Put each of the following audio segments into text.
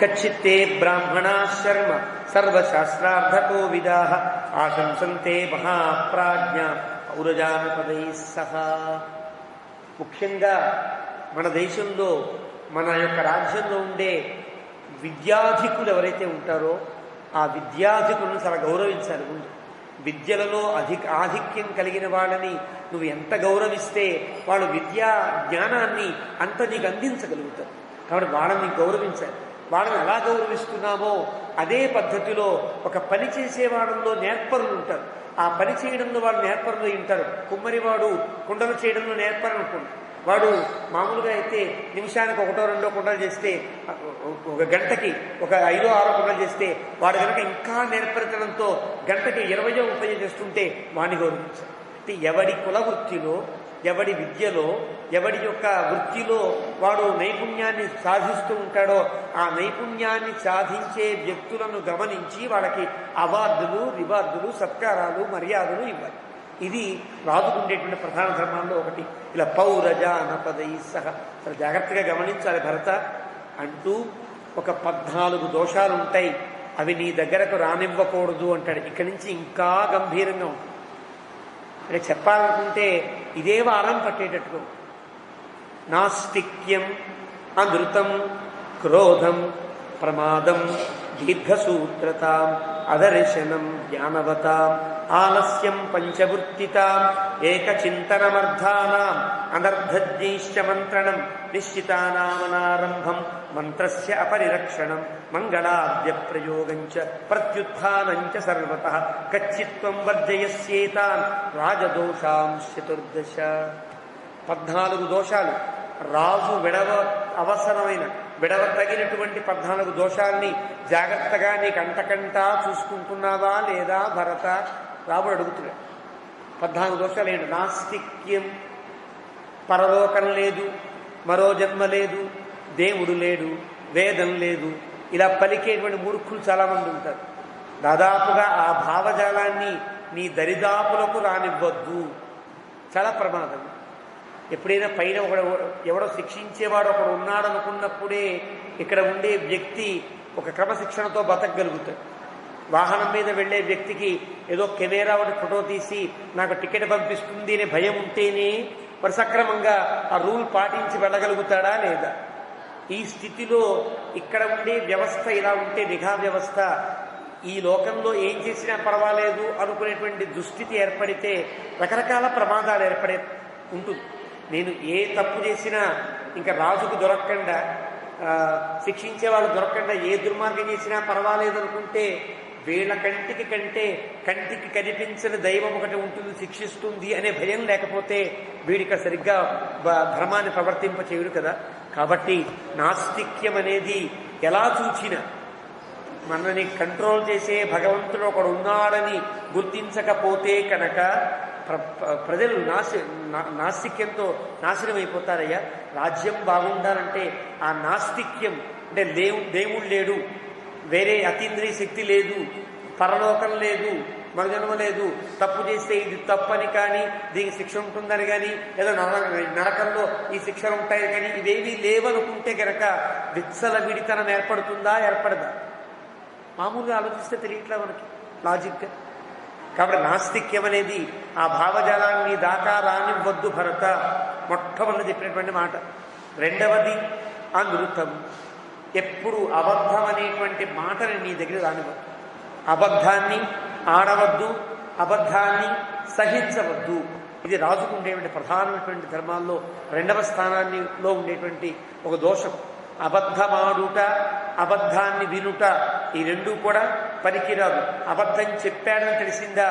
కచ్చిత్తే బ్రాహ్మణా శర్మ సర్వశాస్త్రార్థకో విదా ఆశంసంతే మహాప్రాజ్ఞ పౌరజానపదై సహా. ముఖ్యంగా మన దేశంలో మన యొక్క రాజ్యంలో ఉండే విద్యాధికులు ఎవరైతే ఉంటారో ఆ విద్యాధికులను చాలా గౌరవించాలి. ముందు విద్యలలో ఆధిక్యం కలిగిన వాళ్ళని నువ్వు ఎంత గౌరవిస్తే వాళ్ళు విద్యా జ్ఞానాన్ని అంత నీకు అందించగలుగుతారు. కాబట్టి వాళ్ళని గౌరవించాలి. వాళ్ళని ఎలా గౌరవిస్తున్నామో అదే పద్ధతిలో ఒక పని చేసేవాళ్ళలో నేర్పరులు ఉంటారు. ఆ పని చేయడంలో వాళ్ళు నేర్పరులు ఉంటారు. కుమ్మరివాడు కుండలు చేయడంలో నేర్పరు అనుకోండి. వాడు మామూలుగా అయితే నిమిషానికి 1-2 కుండలు చేస్తే, ఒక గంటకి ఒక 5-6 కుండలు చేస్తే వాడు కనుక ఇంకా నేర్పరితనంతో గంటకి 20-30 చేస్తుంటే వాడిని గౌరవించాలి. అంటే ఎవడి కుల వృత్తిలో, ఎవడి విద్యలో, ఎవడి యొక్క వృత్తిలో వాడు నైపుణ్యాన్ని సాధిస్తూ ఉంటాడో ఆ నైపుణ్యాన్ని సాధించే వ్యక్తులను గమనించి వాళ్ళకి అవార్డులు, రివార్డులు, సత్కారాలు, మర్యాదలు ఇవ్వాలి. ఇది రాజుకుండేటువంటి ప్రధాన ధర్మాల్లో ఒకటి. ఇలా పౌరజానపదై సహా చాలా జాగ్రత్తగా గమనించాలి భరత అంటూ. ఒక 14 దోషాలు ఉంటాయి, అవి నీ దగ్గరకు రానివ్వకూడదు అంటాడు. ఇక్కడి నుంచి ఇంకా గంభీరంగా ఉంటుంది. అంటే చెప్పాలనుకుంటే ఇదే వారం పట్టేటట్టుగా. నాస్తిక్యం, అనృతం, క్రోధం, ప్రమాదం, దీర్ఘసూత్రతాం, అదర్శనం, జ్ఞానవతాం, ఆలస్యం, పంచవృత్తితాం, ఏకచింతనమర్థానాం, అనర్ధజ్ఞైశ్చ మంత్రణం, నిశ్చితానామనారంభం, మంత్రస్య అపరిరక్షణం, మంగళాద్య ప్రయోగంచ ప్రత్యుత్థానంచ సర్వతః కచ్చిత్వం వర్జయస్యేతాన్ రాజదోషాంశ్చతుర్దశ. 14 దోషాలు రాజు విడవతగినటువంటి 14 దోషాల్ని జాగ్రత్తగా నీకు అంతకంటా చూసుకుంటున్నావా లేదా భరత? రాముడు అడుగుతున్నాడు. 14 దోషాలు ఏంటి? నాస్తిక్యం, పరలోకం లేదు, మరో జన్మ లేదు, దేవుడు లేడు, వేదం లేదు, ఇలా పలికేటువంటి మూర్ఖులు చాలామంది ఉంటారు. దాదాపుగా ఆ భావజాలాన్ని నీ దరిదాపులకు రానివ్వద్దు. చాలా ప్రమాదం. ఎప్పుడైనా పైన ఎవడో శిక్షించేవాడు ఒకడు ఉన్నాడనుకున్నప్పుడే ఇక్కడ ఉండే వ్యక్తి ఒక క్రమశిక్షణతో బతకగలుగుతాడు. వాహనం మీద వెళ్లే వ్యక్తికి ఏదో కెమెరా ఒకటి ఫోటో తీసి నాకు టికెట్ పంపిస్తుంది అనే భయం ఉంటేనే మరి సక్రమంగా ఆ రూల్ పాటించి వెళ్ళగలుగుతాడా లేదా? ఈ స్థితిలో ఇక్కడ ఉండే వ్యవస్థ ఇలా ఉంటే, నిఘా వ్యవస్థ, ఈ లోకంలో ఏం చేసినా పర్వాలేదు అనుకునేటువంటి దుస్థితి ఏర్పడితే రకరకాల ప్రమాదాలు ఏర్పడే ఉంటుంది. నేను ఏ తప్పు చేసినా ఇంకా రాజుకు దొరకకుండా, శిక్షించే వాళ్ళు దొరకకుండా ఏ దుర్మార్గం చేసినా పర్వాలేదు అనుకుంటే వీళ్ళ కంటికి కనిపించని దైవం ఒకటి ఉంటుంది, శిక్షిస్తుంది అనే భయం లేకపోతే వీడికి సరిగ్గా ధర్మాన్ని ప్రవర్తింప చేయుడు కదా. కాబట్టి నాస్తిక్యం అనేది ఎలా చూచినా మనని కంట్రోల్ చేసే భగవంతుడు ఒకడు ఉన్నాడని గుర్తించకపోతే కనుక ప్రజలు నాస్తిక్యంతో నాశనం అయిపోతారయ్యా. రాజ్యం బాగుండాలంటే ఆ నాస్తిక్యం అంటే దేవుడు లేడు, వేరే అతీంద్రియ శక్తి లేదు, పరలోకం లేదు, మరుజన్మ లేదు, తప్పు చేస్తే ఇది తప్పని కానీ దీనికి శిక్ష ఉంటుందని కానీ, ఏదో నరకంలో ఈ శిక్షలు ఉంటాయి కానీ ఇవేమీ లేవనుకుంటే కనుక విచ్చలవిడితనం ఏర్పడుతుందా, ఏర్పడదా? మామూలుగా ఆలోచిస్తే తెలియట్లా మనకి లాజిక్గా. కాబట్టి నాస్తిక్యం అనేది ఆ భావజాలాన్ని దాకా రానివ్వద్దు భరత. మొట్టమొదటి చెప్పినటువంటి మాట. రెండవది అనృతం, ఎప్పుడు అబద్ధం అనేటువంటి మాటని నీ దగ్గర రానివ్వద్దు. అబద్ధాన్ని ఆడవద్దు, అబద్ధాన్ని సహించవద్దు. ఇది రాజుకు ఉండేటువంటి ప్రధానమైనటువంటి ధర్మాల్లో 2వ స్థానాల్లో ఉండేటువంటి ఒక దోషం. అబద్ధమాడుట, అబద్ధాన్ని వినుట, ఈ రెండూ కూడా పనికిరాదు. అబద్ధం చెప్పాడని తెలిసిందా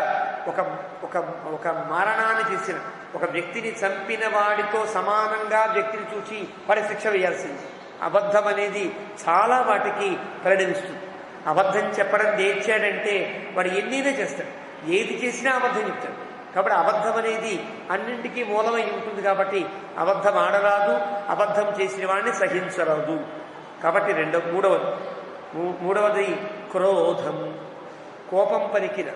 ఒక మరణాన్ని చేసిన ఒక వ్యక్తిని చంపిన వాడితో సమానంగా వ్యక్తిని చూచి వారి శిక్ష వేయాల్సింది. అబద్ధం అనేది చాలా వాటికి పరిణమిస్తుంది. అబద్ధం చెప్పడం నేర్చాడంటే వాడు ఎన్నైనా చేస్తాడు, ఏది చేసినా అబద్ధం చెప్తాడు. కాబట్టి అబద్ధం అనేది అన్నింటికీ మూలమై ఉంటుంది. కాబట్టి అబద్ధం ఆడరాదు, అబద్ధం చేసిన వాడిని సహించరాదు. కాబట్టి మూడవది క్రోధం, కోపం పలికిన.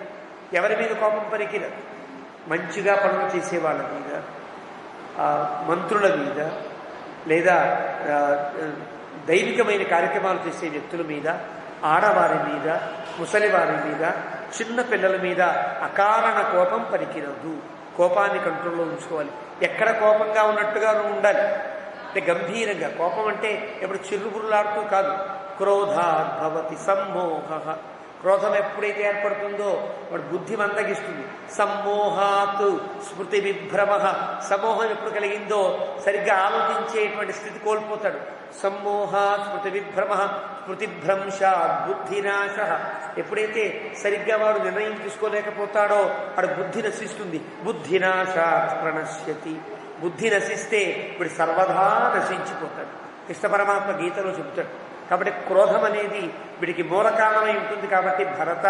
ఎవరి మీద కోపం పలికిన? మంచిగా పనులు చేసేవాళ్ళ మీద, మంత్రుల మీద, లేదా దైవికమైన కార్యక్రమాలు చేసే వ్యక్తుల మీద, ఆడవారి మీద, ముసలివారి మీద, చిన్న పిల్లల మీద అకారణ కోపం పనికిరదు. కోపాన్ని కంట్రోల్లో ఉంచుకోవాలి. ఎక్కడ కోపంగా ఉన్నట్టుగా ఉండాలి అంటే గంభీరంగా. కోపం అంటే ఎప్పుడు చిరుబురులాడుతూ కాదు. క్రోధాద్భవతి సమ్మోహ. క్రోధం ఎప్పుడైతే ఏర్పడుతుందో వాడు బుద్ధి మందగిస్తుంది. సమ్మోహాత్ స్మృతి విభ్రమ. సమ్మోహం ఎప్పుడు కలిగిందో సరిగ్గా ఆలోచించేటువంటి స్థితి కోల్పోతాడు. సమ్మోహాత్ స్మృతి విభ్రమ స్మృతిభ్రంశాత్ బుద్ధినాశ. ఎప్పుడైతే సరిగ్గా వాడు నిర్ణయం తీసుకోలేకపోతాడో వాడు బుద్ధి నశిస్తుంది. బుద్ధినాశాత్ ప్రణశ్యతి. బుద్ధి నశిస్తే వీడు సర్వదా నశించిపోతాడు. కృష్ణ పరమాత్మ గీతలో చెబుతాడు. కాబట్టి క్రోధం అనేది వీడికి మూల కారణమై ఉంటుంది. కాబట్టి భరత,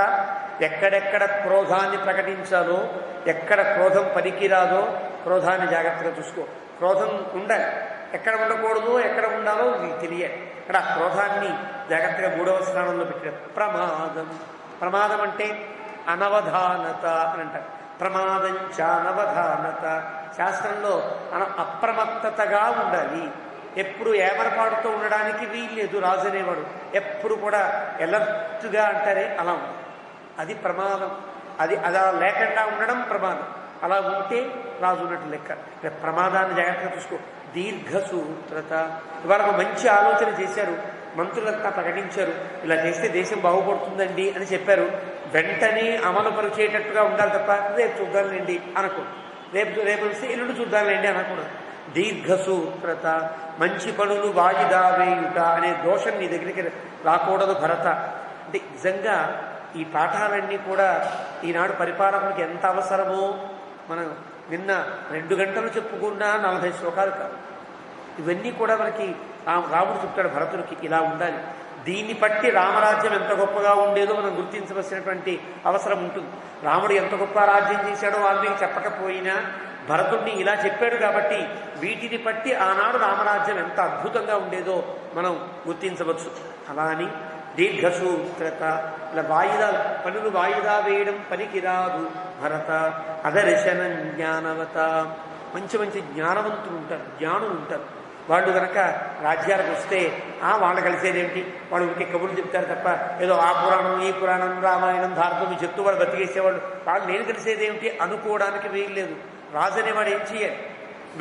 ఎక్కడెక్కడ క్రోధాన్ని ప్రకటించాలో, ఎక్కడ క్రోధం పనికిరాదో క్రోధాన్ని జాగ్రత్తగా చూసుకో. క్రోధం ఉండాలి, ఎక్కడ ఉండకూడదో ఎక్కడ ఉండాలో నీకు తెలియాలి. ఇక్కడ ఆ క్రోధాన్ని జాగ్రత్తగా 3వ స్థానంలో పెట్టారు. ప్రమాదం. ప్రమాదం అంటే అనవధానత అని అంటారు. ప్రమాదంచ అనవధానత. శాస్త్రంలో అప్రమత్తతగా ఉండాలి. ఎప్పుడు ఏమరపాటుతో ఉండడానికి వీల్లేదు. రాజు అనేవాడు ఎప్పుడు కూడా ఎలర్ట్గా అంటారే అలా ఉంది. అది ప్రమాదం. అది అలా లేకుండా ఉండడం ప్రమాదం. అలా ఉంటే రాజు ఉన్నట్టు లెక్క. ప్రమాదాన్ని జాగ్రత్తగా చూసుకో. దీర్ఘసూత్రత. ఇవాళ మంచి ఆలోచన చేశారు, మంత్రులంతా ప్రకటించారు, ఇలా చేస్తే దేశం బాగుపడుతుందండి అని చెప్పారు. వెంటనే అమలు పరిచేటట్టుగా ఉండాలి తప్ప రేపు చూద్దాంలేండి అనకూడదు. రేపు వస్తే ఎల్లుండి చూద్దాంలేండి అనకూడదు. దీర్ఘసూత్రత. మంచి పనులు వాయిదా వేయుట అనే దోషం నీ దగ్గరికి రాకూడదు భరత. అంటే నిజంగా ఈ పాఠాలన్నీ కూడా ఈనాడు పరిపాలకునికి ఎంత అవసరమో మనం నిన్న 2 గంటలు చెప్పుకున్నా 40 శ్లోకాలు కాదు. ఇవన్నీ కూడా మనకి రాముడు చెప్తాడు భరతుడికి ఇలా ఉండాలి. దీన్ని బట్టి రామరాజ్యం ఎంత గొప్పగా ఉండేదో మనం గుర్తించవలసినటువంటి అవసరం ఉంటుంది. రాముడు ఎంత గొప్ప రాజ్యం చేశాడో వాల్మీకి చెప్పకపోయినా భరతుడిని ఇలా చెప్పాడు కాబట్టి వీటిని బట్టి ఆనాడు రామరాజ్యం ఎంత అద్భుతంగా ఉండేదో మనం గుర్తించవచ్చు. అలా అని దీర్ఘసూత్రత. ఇలా పనులు వాయిదా వేయడం పనికిరాదు భరత. అదర్శనం జ్ఞానవత. మంచి మంచి జ్ఞానవంతులు ఉంటారు, జ్ఞానులు ఉంటారు. వాళ్ళు కనుక రాజ్యాలకు వస్తే వాళ్ళు కలిసేదేమిటి, వాళ్ళు ఇంకే కబుర్లు చెప్తారు తప్ప ఏదో ఆ పురాణం ఈ పురాణం రామాయణం భారతం చెప్తూ వాళ్ళు బతికేసేవాళ్ళు. వాళ్ళు నేను కలిసేదేమిటి అనుకోవడానికి వీల్లేదు. రాజు అనేవాడు ఏం చేయాలి?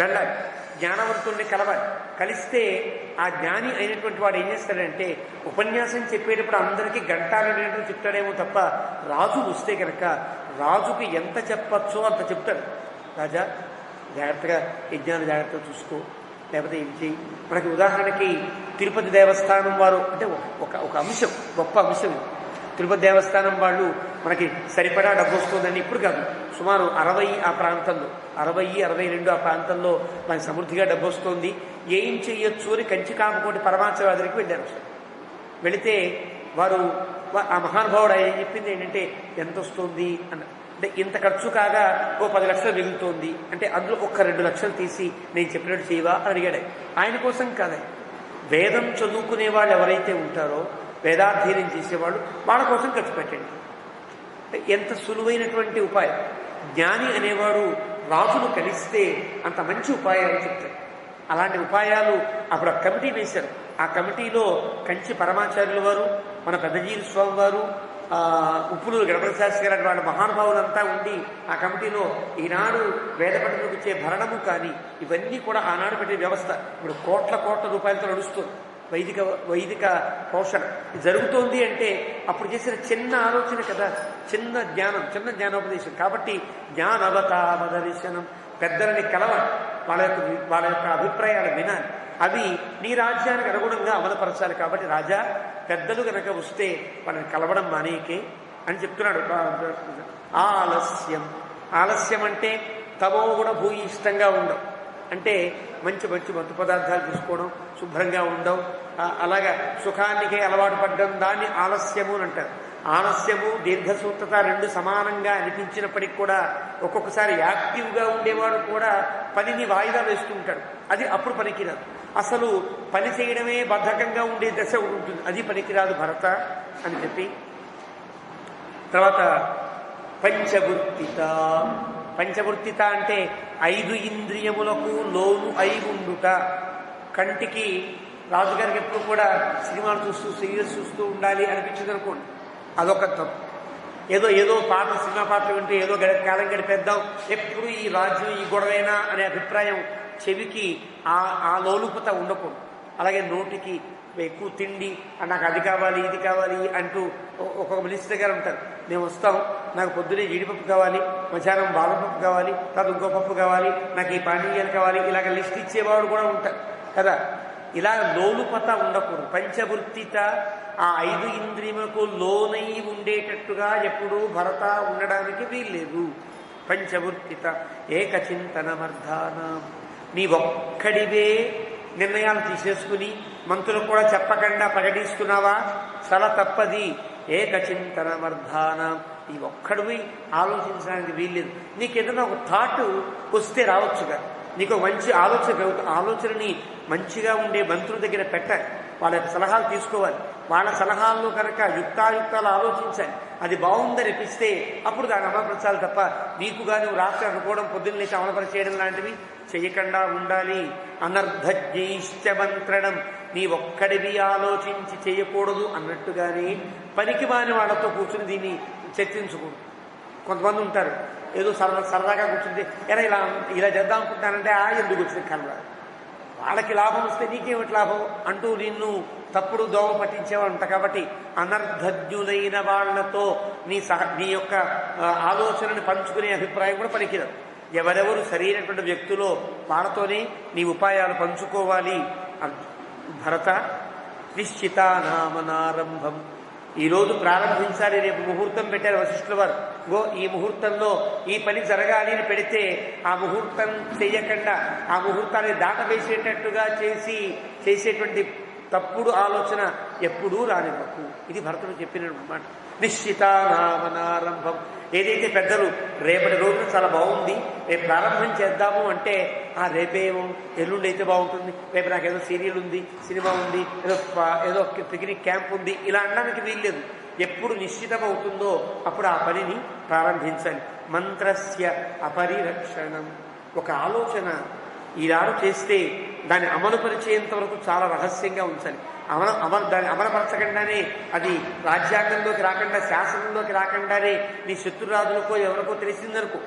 వెళ్ళాలి, జ్ఞానవంతుల్ని కలవాలి. కలిస్తే ఆ జ్ఞాని అయినటువంటి వాడు ఏం చేస్తాడంటే ఉపన్యాసం చెప్పేటప్పుడు అందరికీ గంటాలనేటువంటి చెప్తాడేమో తప్ప రాజు వస్తే కనుక రాజుకి ఎంత చెప్పచ్చో అంత చెప్తాడు. రాజా జాగ్రత్తగా యజ్ఞాన్ని జాగ్రత్తగా చూసుకో, లేకపోతే ఏం చేయి. మనకి ఉదాహరణకి తిరుపతి దేవస్థానం వారు అంటే ఒక అంశం, గొప్ప అంశం. తిరుపతి దేవస్థానం వాళ్ళు మనకి సరిపడా డబ్బు వస్తుందని ఇప్పుడు కాదు, సుమారు 60 ఆ ప్రాంతంలో 60-62 ఆ ప్రాంతంలో మనకి సమృద్ధిగా డబ్బు వస్తుంది. ఏం చెయ్యొచ్చు అని కంచికామకోటి పరమాచార్యుడికి వెళ్ళారు. వెళితే వారు ఆ మహానుభావుడు ఆయన చెప్పింది ఏంటంటే ఎంత వస్తుంది అన్న. అంటే ఇంత ఖర్చు కాగా 10 లక్షలు మిగులుతోంది అంటే అందులో 2 లక్షలు తీసి నేను చెప్పినట్టు చేయవా అని అడిగాడు. ఆయన కోసం కాదా, వేదం చదువుకునే వాళ్ళు ఎవరైతే ఉంటారో, వేదాధ్యయనం చేసేవాళ్ళు వాళ్ళ కోసం ఖర్చు పెట్టండి. ఎంత సులువైనటువంటి ఉపాయం. జ్ఞాని అనేవాడు రాజును కలిస్తే అంత మంచి ఉపాయాలు చెప్తాడు. అలాంటి ఉపాయాలు అప్పుడు ఆ కమిటీ వేశారు. ఆ కమిటీలో కంచి పరమాచార్యుల వారు, మన పెద్దజీవి స్వామి వారు, ఉప్పులూరు గణపతి శాస్త్రి గారు వాళ్ళ మహానుభావులంతా ఉండి ఆ కమిటీలో ఈనాడు వేద పండితులకు ఇచ్చే భరణము కానీ ఇవన్నీ కూడా ఆనాడు పెట్టే వ్యవస్థ ఇప్పుడు కోట్ల రూపాయలతో నడుస్తుంది. వైదిక పోషణ జరుగుతోంది అంటే అప్పుడు చేసిన చిన్న ఆలోచన కదా, చిన్న జ్ఞానోపదేశం. కాబట్టి జ్ఞానవతామదర్శనం. పెద్దలని కలవాలి, వాళ్ళ యొక్క అభిప్రాయాలు వినాలి, అవి నీ రాజ్యానికి అనుగుణంగా అమలుపరచాలి. కాబట్టి రాజా పెద్దలు కనుక వస్తే వాళ్ళని కలవడం మానేకే అని చెప్తున్నాడు. ఆలస్యం అంటే తమో కూడా భూయిష్టంగా ఉండవు. అంటే మంచి మత్తు పదార్థాలు తీసుకోవడం, శుభ్రంగా ఉండవు, అలాగా సుఖానికే అలవాటు పడ్డం, దాన్ని ఆలస్యము అని అంటారు. ఆలస్యము దీర్ఘసూత్రత 2 సమానంగా అనిపించినప్పటికీ కూడా ఒక్కొక్కసారి యాక్టివ్గా ఉండేవాడు కూడా పనిని వాయిదా వేస్తూ ఉంటాడు. అది అప్పుడు పనికిరాదు. అసలు పని చేయడమే బద్ధకంగా ఉండే దశ ఉంటుంది, అది పనికిరాదు భరత అని చెప్పి. తర్వాత పంచవృత్తిత అంటే 5 ఇంద్రియములకు లోను అయి ఉండుట. కంటికి రాజుగారికి ఎప్పుడు కూడా సినిమాలు చూస్తూ సీరియల్స్ చూస్తూ ఉండాలి అనిపించింది అనుకోండి, అదొక తప్పు. ఏదో పాట సినిమా పాటలు వింటూ ఏదో కాలం గడిపేద్దాం, ఎప్పుడు ఈ రాజ్యం ఈ గొడవైనా అనే అభిప్రాయం చెవికి ఆ లోలుపత ఉండకూడదు. అలాగే నోటికి ఎక్కువ తిండి, నాకు అది కావాలి ఇది కావాలి అంటూ ఒక్కొక్క మినిస్టర్ గారు ఉంటారు, మేము వస్తాం, నాకు పొద్దునే జీడిపప్పు కావాలి, మధ్యాహ్నం బాదపప్పు కావాలి, తర్వాత ఇంకో పప్పు కావాలి, నాకు ఈ పానీయాలు కావాలి, ఇలాగ లిస్ట్ ఇచ్చేవాడు కూడా ఉంటారు కదా. ఇలా లోలుపత ఉండకూడదు. పంచవృత్తిత ఆ 5 ఇంద్రియములకు లోనై ఉండేటట్టుగా ఎప్పుడూ భరత ఉండడానికి వీల్లేదు. పంచవృత్తిత ఏకచింతనమర్ధానం, నీ ఒక్కడివే నిర్ణయాలు తీసేసుకుని మంత్రులు కూడా చెప్పకుండా ప్రకటిస్తున్నావా, చాలా తప్పది. ఏకచింతనమర్ధానం, నీ ఒక్కడివి ఆలోచించడానికి వీల్లేదు. నీకేదైనా ఒక థాట్ వస్తే రావచ్చుగా, నీకు మంచి ఆలోచనని మంచిగా ఉండే మంత్రుల దగ్గర పెట్టాలి, వాళ్ళ సలహాలు తీసుకోవాలి, వాళ్ళ సలహాల్లో కనుక యుక్తాయుక్తాలు ఆలోచించాలి, అది బాగుందనిపిస్తే అప్పుడు దాన్ని అమలుపరచాలి తప్ప నీకుగా నువ్వు రాత్రి అనుకోవడం పొద్దున్న లేచి అమలుపరిచేయడం లాంటివి చెయ్యకుండా ఉండాలి. అనర్ధజ్ఞైశ్చ మంత్రణం, నీ ఒక్కడివి ఆలోచించి చేయకూడదు అన్నట్టుగానే పనికి మాని వాళ్ళతో కూర్చుని దీన్ని చర్చించకూడదు. కొంతమంది ఉంటారు ఏదో సరదాగా కూర్చుంటే ఎలా ఇలా చేద్దాం అనుకుంటానంటే ఎందుకు వచ్చిన కళ్ళ, వాళ్ళకి లాభం వస్తే నీకేమిటి లాభం అంటూ నిన్ను తప్పుడు దోవ పట్టించేవాడు ఉంటా. కాబట్టి అనర్ధజ్ఞులైన వాళ్లతో నీ యొక్క ఆలోచనని పంచుకునే అభిప్రాయం కూడా పనికిరాదు. ఎవరెవరు సరైనటువంటి వ్యక్తులో వాళ్ళతోనే నీ ఉపాయాలు పంచుకోవాలి. భరత నిశ్చిత నామనారంభం, ఈరోజు ప్రారంభించాలి, రేపు ముహూర్తం పెట్టారు వశిష్ఠుల వారు, ఈ ముహూర్తంలో ఈ పని జరగాలి అని పెడితే ఆ ముహూర్తం చేయకుండా ఆ ముహూర్తాన్ని దాటవేసేటట్టుగా చేసేటువంటి తప్పుడు ఆలోచన ఎప్పుడూ రానివ్వకు. ఇది భరతుడు చెప్పిన మాట. నిశ్చిత నామనారంభం, ఏదైతే పెద్దలు రేపటి రోజున చాలా బాగుంది, రేపు ప్రారంభం చేద్దాము అంటే రేపేమో ఎల్లుండి అయితే బాగుంటుంది, రేపు నాకేదో సీరియల్ ఉంది, సినిమా ఉంది, ఏదో పిక్నిక్ క్యాంప్ ఉంది, ఇలా అనడానికి వీల్లేదు. ఎప్పుడు నిశ్చితమవుతుందో అప్పుడు ఆ పనిని ప్రారంభించాలి. మంత్రస్య అపరిరక్షణం, ఒక ఆలోచన ఈనాడు చేస్తే దాన్ని అమలుపరిచేంత వరకు చాలా రహస్యంగా ఉంచాలి. దాన్ని అమలుపరచకుండానే అది రాజ్యాంగంలోకి రాకుండా, శాసనంలోకి రాకుండానే నీ శత్రురాజులకో ఎవరికో తెలిసిందనుకో,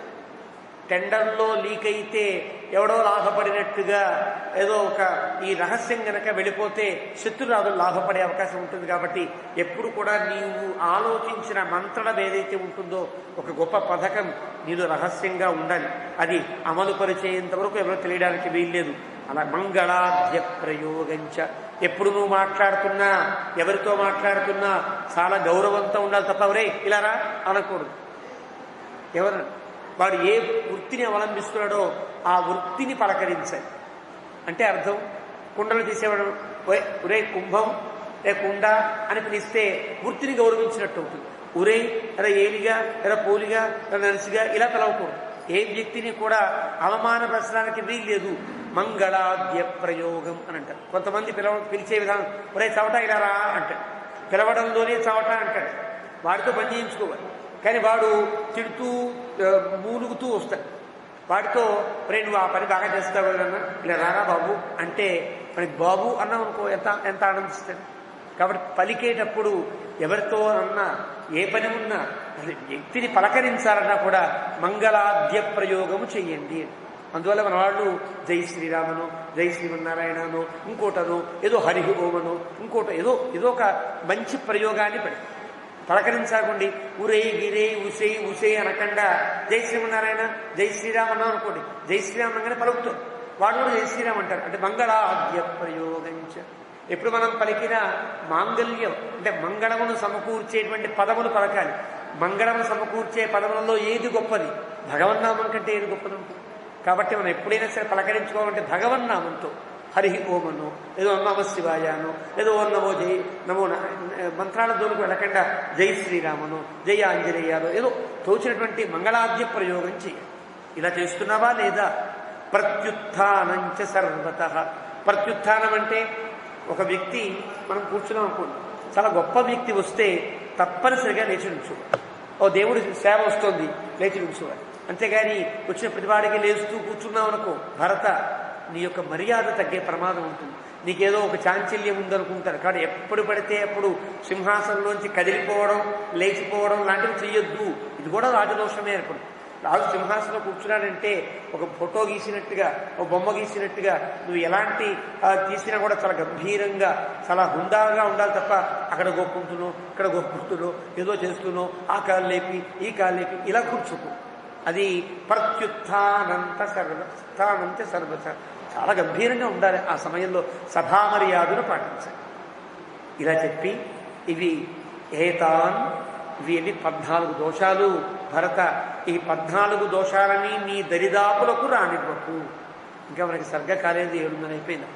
టెండర్లో లీక్ అయితే ఎవడో లాభపడినట్టుగా ఏదో ఈ రహస్యం గనక వెళ్ళిపోతే శత్రురాజులు లాభపడే అవకాశం ఉంటుంది. కాబట్టి ఎప్పుడు కూడా నీవు ఆలోచించిన మంత్రం ఏదైతే ఉంటుందో ఒక గొప్ప పథకం నీలో రహస్యంగా ఉండాలి. అది అమలు పరిచేంత వరకు ఎవరో తెలియడానికి వీల్లేదు. అలా మంగళాద్య ప్రయోగంచ, ఎప్పుడు నువ్వు మాట్లాడుతున్నా ఎవరితో మాట్లాడుతున్నా చాలా గౌరవంతో ఉండాలి తప్ప ఎవరే ఇలా రా అనకూడదు. ఎవరు వాడు ఏ వృత్తిని అవలంబిస్తున్నాడో ఆ వృత్తిని పలకరించాలి. అంటే అర్థం, కుండలు తీసేవాడు ఒరే కుంభం కుండ అని పిలిస్తే వృత్తిని గౌరవించినట్టు అవుతుంది. ఒరే ఎలా ఏలిగా ఎలా పోలిగా ఎలా నర్సిగా ఇలా పిలవకూడదు. ఏ వ్యక్తిని కూడా అవమానపరచడానికి వీల్లేదు. మంగళాద్య ప్రయోగం అని అంటారు. కొంతమంది పిలిచే విధానం, ఒరే చవట ఇలా రా అంటాడు, పిలవడంలోనే చవట అంటాడు, వాడితో పని చేయించుకోవాలి. కానీ వాడు తిడుతూ మూలుగుతూ వస్తాడు, వాడితో ఒరే నువ్వు ఆ పని బాగా చేస్తావు కదన్నా ఇలా రారా బాబు అంటే మనకి బాబు అన్నాం అనుకో ఎంత ఆనందిస్తాడు. కాబట్టి పలికేటప్పుడు ఎవరితో అన్నా ఏ పని ఉన్నా వ్యక్తిని పలకరించాలన్నా కూడా మంగళాద్య ప్రయోగము చెయ్యండి. అందువల్ల మన వాళ్ళు జై శ్రీరామనో జై శ్రీమన్నారాయణనో ఇంకోటనో ఏదో హరి ఓమనో ఇంకోటో ఏదో ఒక మంచి ప్రయోగాన్ని పలకరించకండి. ఉరే గిరే ఉసే ఉసే అనకుండా జై శ్రీమన్నారాయణ జై శ్రీరామనో అనుకోండి, జై శ్రీరామ్ అనగానే పలుకుతారు, వాడు కూడా జై శ్రీరామ్ అంటారు. అంటే మంగళాద్య ప్రయోగంచ, ఎప్పుడు మనం పలికిన మాంగళ్యం అంటే మంగళమును సమకూర్చేటువంటి పదములు పలకాలి. మంగళమును సమకూర్చే పదములలో ఏది గొప్పది? భగవన్నామం కంటే ఏది గొప్పది ఉంటుంది. కాబట్టి మనం ఎప్పుడైనా సరే పలకరించుకోవాలంటే భగవన్నామంతో హరి ఓమనో ఏదో నమ శివాయానో ఏదో నమో జై నమో మంత్రాల దోలకు వెళ్ళకుండా జై శ్రీరామనో జై ఆంజనేయాలో ఏదో తోచినటువంటి మంగళాద్య ప్రయోగం చేయాలి. ఇలా చేస్తున్నావా లేదా? ప్రత్యుత్థానంచ సర్వత, ప్రత్యుత్థానం అంటే ఒక వ్యక్తి మనం కూర్చున్నాం అనుకోండి, చాలా గొప్ప వ్యక్తి వస్తే తప్పనిసరిగా లేచి నుంచోవాలి. ఓ దేవుడి సేవ వస్తుంది లేచి నుంచోవాలి. అంతేగాని వచ్చిన ప్రతివాడికి లేస్తూ కూర్చున్నావు అనుకో భరత, నీ యొక్క మర్యాద తగ్గే ప్రమాదం ఉంటుంది. నీకేదో ఒక చాంచల్యం ఉందనుకుంటారు. కానీ ఎప్పుడు పడితే అప్పుడు సింహాసనంలోంచి కదిలిపోవడం, లేచిపోవడం లాంటివి చెయ్యొద్దు. ఇది కూడా రాజదోషమే. అప్పుడు రాజు సింహాసనం కూర్చున్నాడంటే ఒక ఫోటో గీసినట్టుగా, ఒక బొమ్మ గీసినట్టుగా నువ్వు ఎలాంటి తీసినా కూడా చాలా గంభీరంగా, చాలా హుందాగా ఉండాలి తప్ప అక్కడ గొక్కుంటున్నావు, ఇక్కడ గొక్కుంటున్నావు, ఏదో చేస్తున్నావు, ఆ కాలు లేపి ఈ కాలు లేపి ఇలా కూర్చుకు. అది ప్రత్యుత్థానంత సర్వస చాలా గంభీరంగా ఉండాలి. ఆ సమయంలో సభామర్యాదను పాటించాలి. ఇలా చెప్పి ఇవి ఏతాన్, ఇవి 14 దోషాలు భరత. ఈ 14 దోషాలని నీ దరిదాపులకు రానివ్వకు. ఇంకా మనకి సర్గ కాలేదు, 7:30 అయిపోయింది.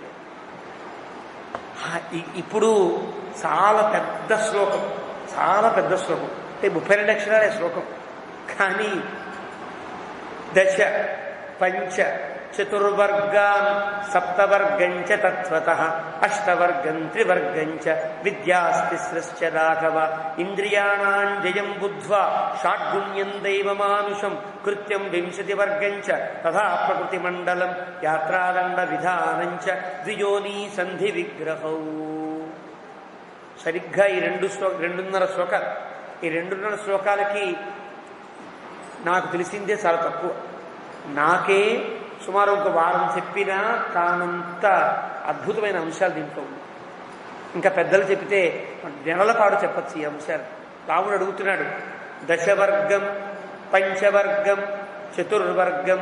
ఇప్పుడు చాలా పెద్ద శ్లోకం, చాలా పెద్ద శ్లోకం. అంటే 32 అక్షరాలే శ్లోకం. కానీ దశ పంచ చతుర్వర్గాన్ సప్తవర్గంచ తత్వతః అష్టవర్గం త్రివర్గంచ విద్యాస్తిస్రశ్చ రాఘవ ఇంద్రియాణాం జయం బుద్ధ్వా షాడ్గుణ్యం దైవమానుషం కృత్యం 20 వర్గంచ తథా ప్రకృతి మండలం యాత్రాదండ విధానంచ ద్విజోనీ సంధి విగ్రహౌ. సరిగ్గా ఈ 2.5 శ్లోకాలు. ఈ 2.5 శ్లోకాలకి నాకు తెలిసిందే చాలా తక్కువ. నాకే సుమారు ఒక వారం చెప్పినా కానంత అద్భుతమైన అంశాలు దీంట్లో ఉంది. ఇంకా పెద్దలు చెప్తే నెలల పాటు చెప్పచ్చు ఈ అంశాలు. రాముడు అడుగుతున్నాడు, దశవర్గం పంచవర్గం చతుర్వర్గం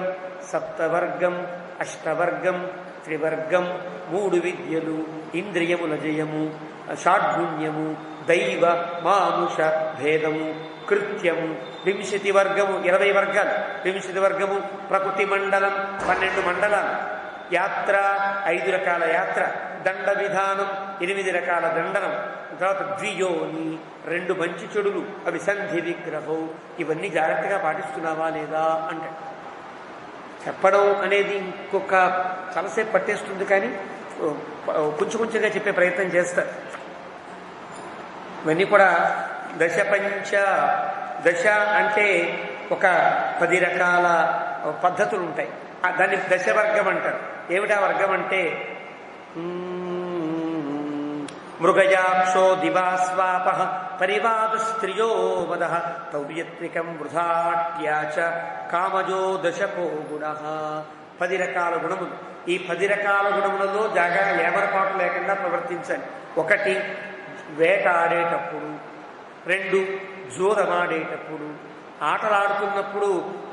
సప్తవర్గం అష్టవర్గం త్రివర్గం 3 విద్యలు ఇంద్రియముల జయము షాడ్గుణ్యము దైవ మానుష భేదము కృత్యము 20 వర్గము 20 వర్గాలు 20 వర్గము ప్రకృతి మండలం 12 మండలాలు యాత్ర 5 రకాల యాత్ర దండ విధానం 8 రకాల దండనం తర్వాత ద్వియోని 2 మంచి చెడులు అవి సంధి విగ్రహం. ఇవన్నీ జాగ్రత్తగా పాటిస్తున్నావా లేదా అంటే చెప్పడం అనేది ఇంకొక చాలాసేపు పట్టేస్తుంది. కానీ కొంచెం కొంచెంగా చెప్పే ప్రయత్నం చేస్తారు. ఇవన్నీ కూడా దశ పంచ. దశ అంటే ఒక 10 రకాల పద్ధతులు ఉంటాయి. దాన్ని దశవర్గం అంటారు. ఏమిటా వర్గం అంటే మృగయాక్షో దివాస్వాప పరివాద స్త్రియో వద తౌర్యత్వికం వృధాట్యాచ కామజో దశకో గుణ. 10 రకాల గుణములు. ఈ 10 రకాల గుణములలో జాగ్రత్త ఏమరపాటు లేకుండా ప్రవర్తించాలి. 1 వేటాడేటప్పుడు, 2 జూదమాడేటప్పుడు, ఆటలాడుతున్నప్పుడు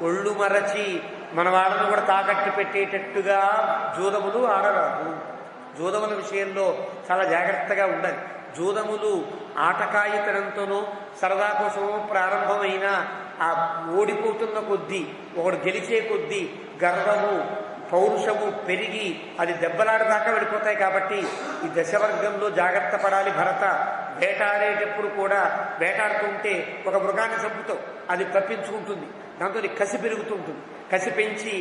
ఒళ్ళు మరచి మన వాళ్ళను కూడా తాకట్టు పెట్టేటట్టుగా జూదములు ఆడరాదు. జూదముల విషయంలో చాలా జాగ్రత్తగా ఉండాలి. జూదములు ఆటకాయితనంతోనూ సరదా కోసమో ప్రారంభమైన ఆ ఓడిపోతున్న కొద్దీ ఒకడు గెలిచే కొద్దీ గర్వము పౌరుషము పెరిగి అది దెబ్బలాడదాకా వెళ్ళిపోతాయి. కాబట్టి ఈ దశవర్గంలో జాగ్రత్త పడాలి భరత. వేటాడేటప్పుడు కూడా వేటాడుతుంటే ఒక మృగాన్ని చంపుతావు, అది తప్పించుకుంటుంది, దాంతో కసి పెరుగుతుంటుంది. కసి పెంచి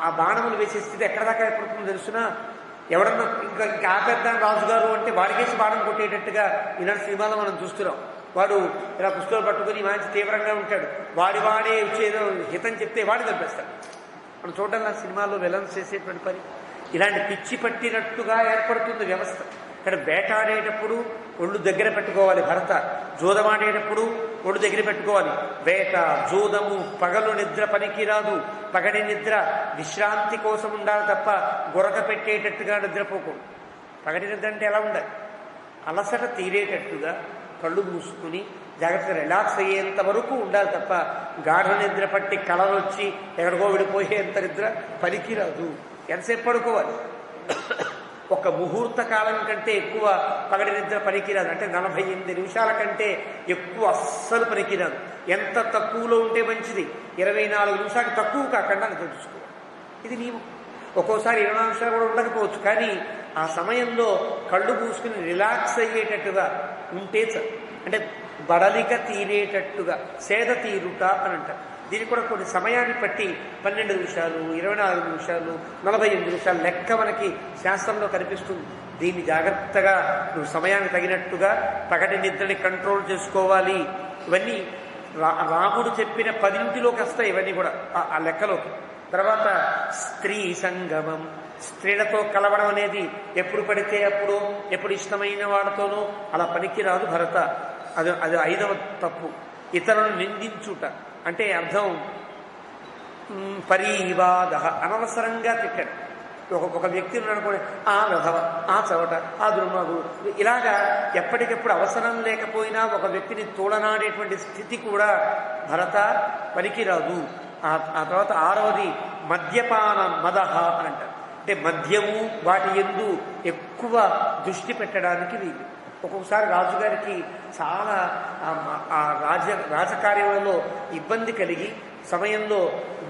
ఆ బాణములు వేసే స్థితి ఎక్కడ దాకా ఎప్పుడుతుందో తెలుసునా? ఎవడన్నా ఇంకా ఆపేద్దా రాజుగారు అంటే వాడికేసి బాణం కొట్టేటట్టుగా ఇలాంటి సినిమాలో మనం చూస్తున్నాం. వాడు ఇలా పుస్తకాలు పట్టుకుని మంచి తీవ్రంగా ఉంటాడు, వాడే వచ్చేదో హితం చెప్తే వాడి చంపేస్తాడు. మనం చూడాలి ఆ సినిమాలో విలన్స్ చేసేటువంటి పని. ఇలాంటి పిచ్చి పట్టినట్టుగా ఏర్పడుతుంది వ్యవస్థ. ఇక్కడ వేటాడేటప్పుడు ఒళ్ళు దగ్గర పెట్టుకోవాలి భరత. జూదమాడేటప్పుడు ఒళ్ళు దగ్గర పెట్టుకోవాలి. వేట జూదము పగలు నిద్ర పనికిరాదు. పగటి నిద్ర విశ్రాంతి కోసం ఉండాలి తప్ప గొరక పెట్టేటట్టుగా నిద్రపోకూడదు. పగటి నిద్ర అంటే ఎలా ఉండాలి? అలసట తీరేటట్టుగా కళ్ళు మూసుకుని జాగ్రత్తగా రిలాక్స్ అయ్యేంత వరకు ఉండాలి తప్ప గాఢ నిద్ర పట్టి కళలు వచ్చి ఎక్కడికో విడిపోయేంత నిద్ర పనికిరాదు. ఎంతసేపు పడుకోవాలి? ఒక ముహూర్త కాలం కంటే ఎక్కువ పగటి నిద్ర పనికిరాదు. అంటే 48 నిమిషాల కంటే ఎక్కువ అస్సలు పనికిరాదు. ఎంత తక్కువలో ఉంటే మంచిది. 24 నిమిషాలకు తక్కువ కాకుండా నిద్ర చూసుకోవాలి. ఇది నియమం. ఒక్కోసారి 24 నిమిషాలు కూడా ఉండకపోవచ్చు. కానీ ఆ సమయంలో కళ్ళు మూసుకుని రిలాక్స్ అయ్యేటట్టుగా ఉంటే అంటే బడలిక తీరేటట్టుగా సేద తీరుట అని అంటారు. దీనికి కూడా కొన్ని సమయాన్ని బట్టి 12 నిమిషాలు 24 నిమిషాలు 48 నిమిషాలు లెక్క మనకి శాస్త్రంలో కనిపిస్తుంది. దీన్ని జాగ్రత్తగా నువ్వు సమయానికి తగినట్టుగా పగటి నిద్రని కంట్రోల్ చేసుకోవాలి. ఇవన్నీ రాముడు చెప్పిన 10 వస్తాయి. ఇవన్నీ కూడా ఆ లెక్కలోకి తర్వాత స్త్రీ సంగమం, స్త్రీలతో కలవడం అనేది ఎప్పుడు పడితే అప్పుడు, ఎప్పుడు ఇష్టమైన వాళ్ళతోనూ అలా పనికిరాదు భరత. అది 5వ తప్పు. ఇతరులను నిందించుట అంటే అర్థం పరివాద, అనవసరంగా తిట్టడం. ఒక వ్యక్తిని అనుకోండి, ఆ విధవ, ఆ చవట, ఆ దుర్మార్గుడు, ఇలాగా ఎప్పటికెప్పుడు అవసరం లేకపోయినా ఒక వ్యక్తిని తోడనాడేటువంటి స్థితి కూడా భరత పనికిరాదు. ఆ తర్వాత 6వది మద్యపాన మదహ అని అంటారు. అంటే మద్యము వాటి యందు ఎక్కువ దృష్టి పెట్టడానికి వీలు. ఒక్కొక్కసారి రాజుగారికి చాలా రాజకార్యంలో ఇబ్బంది కలిగి సమయంలో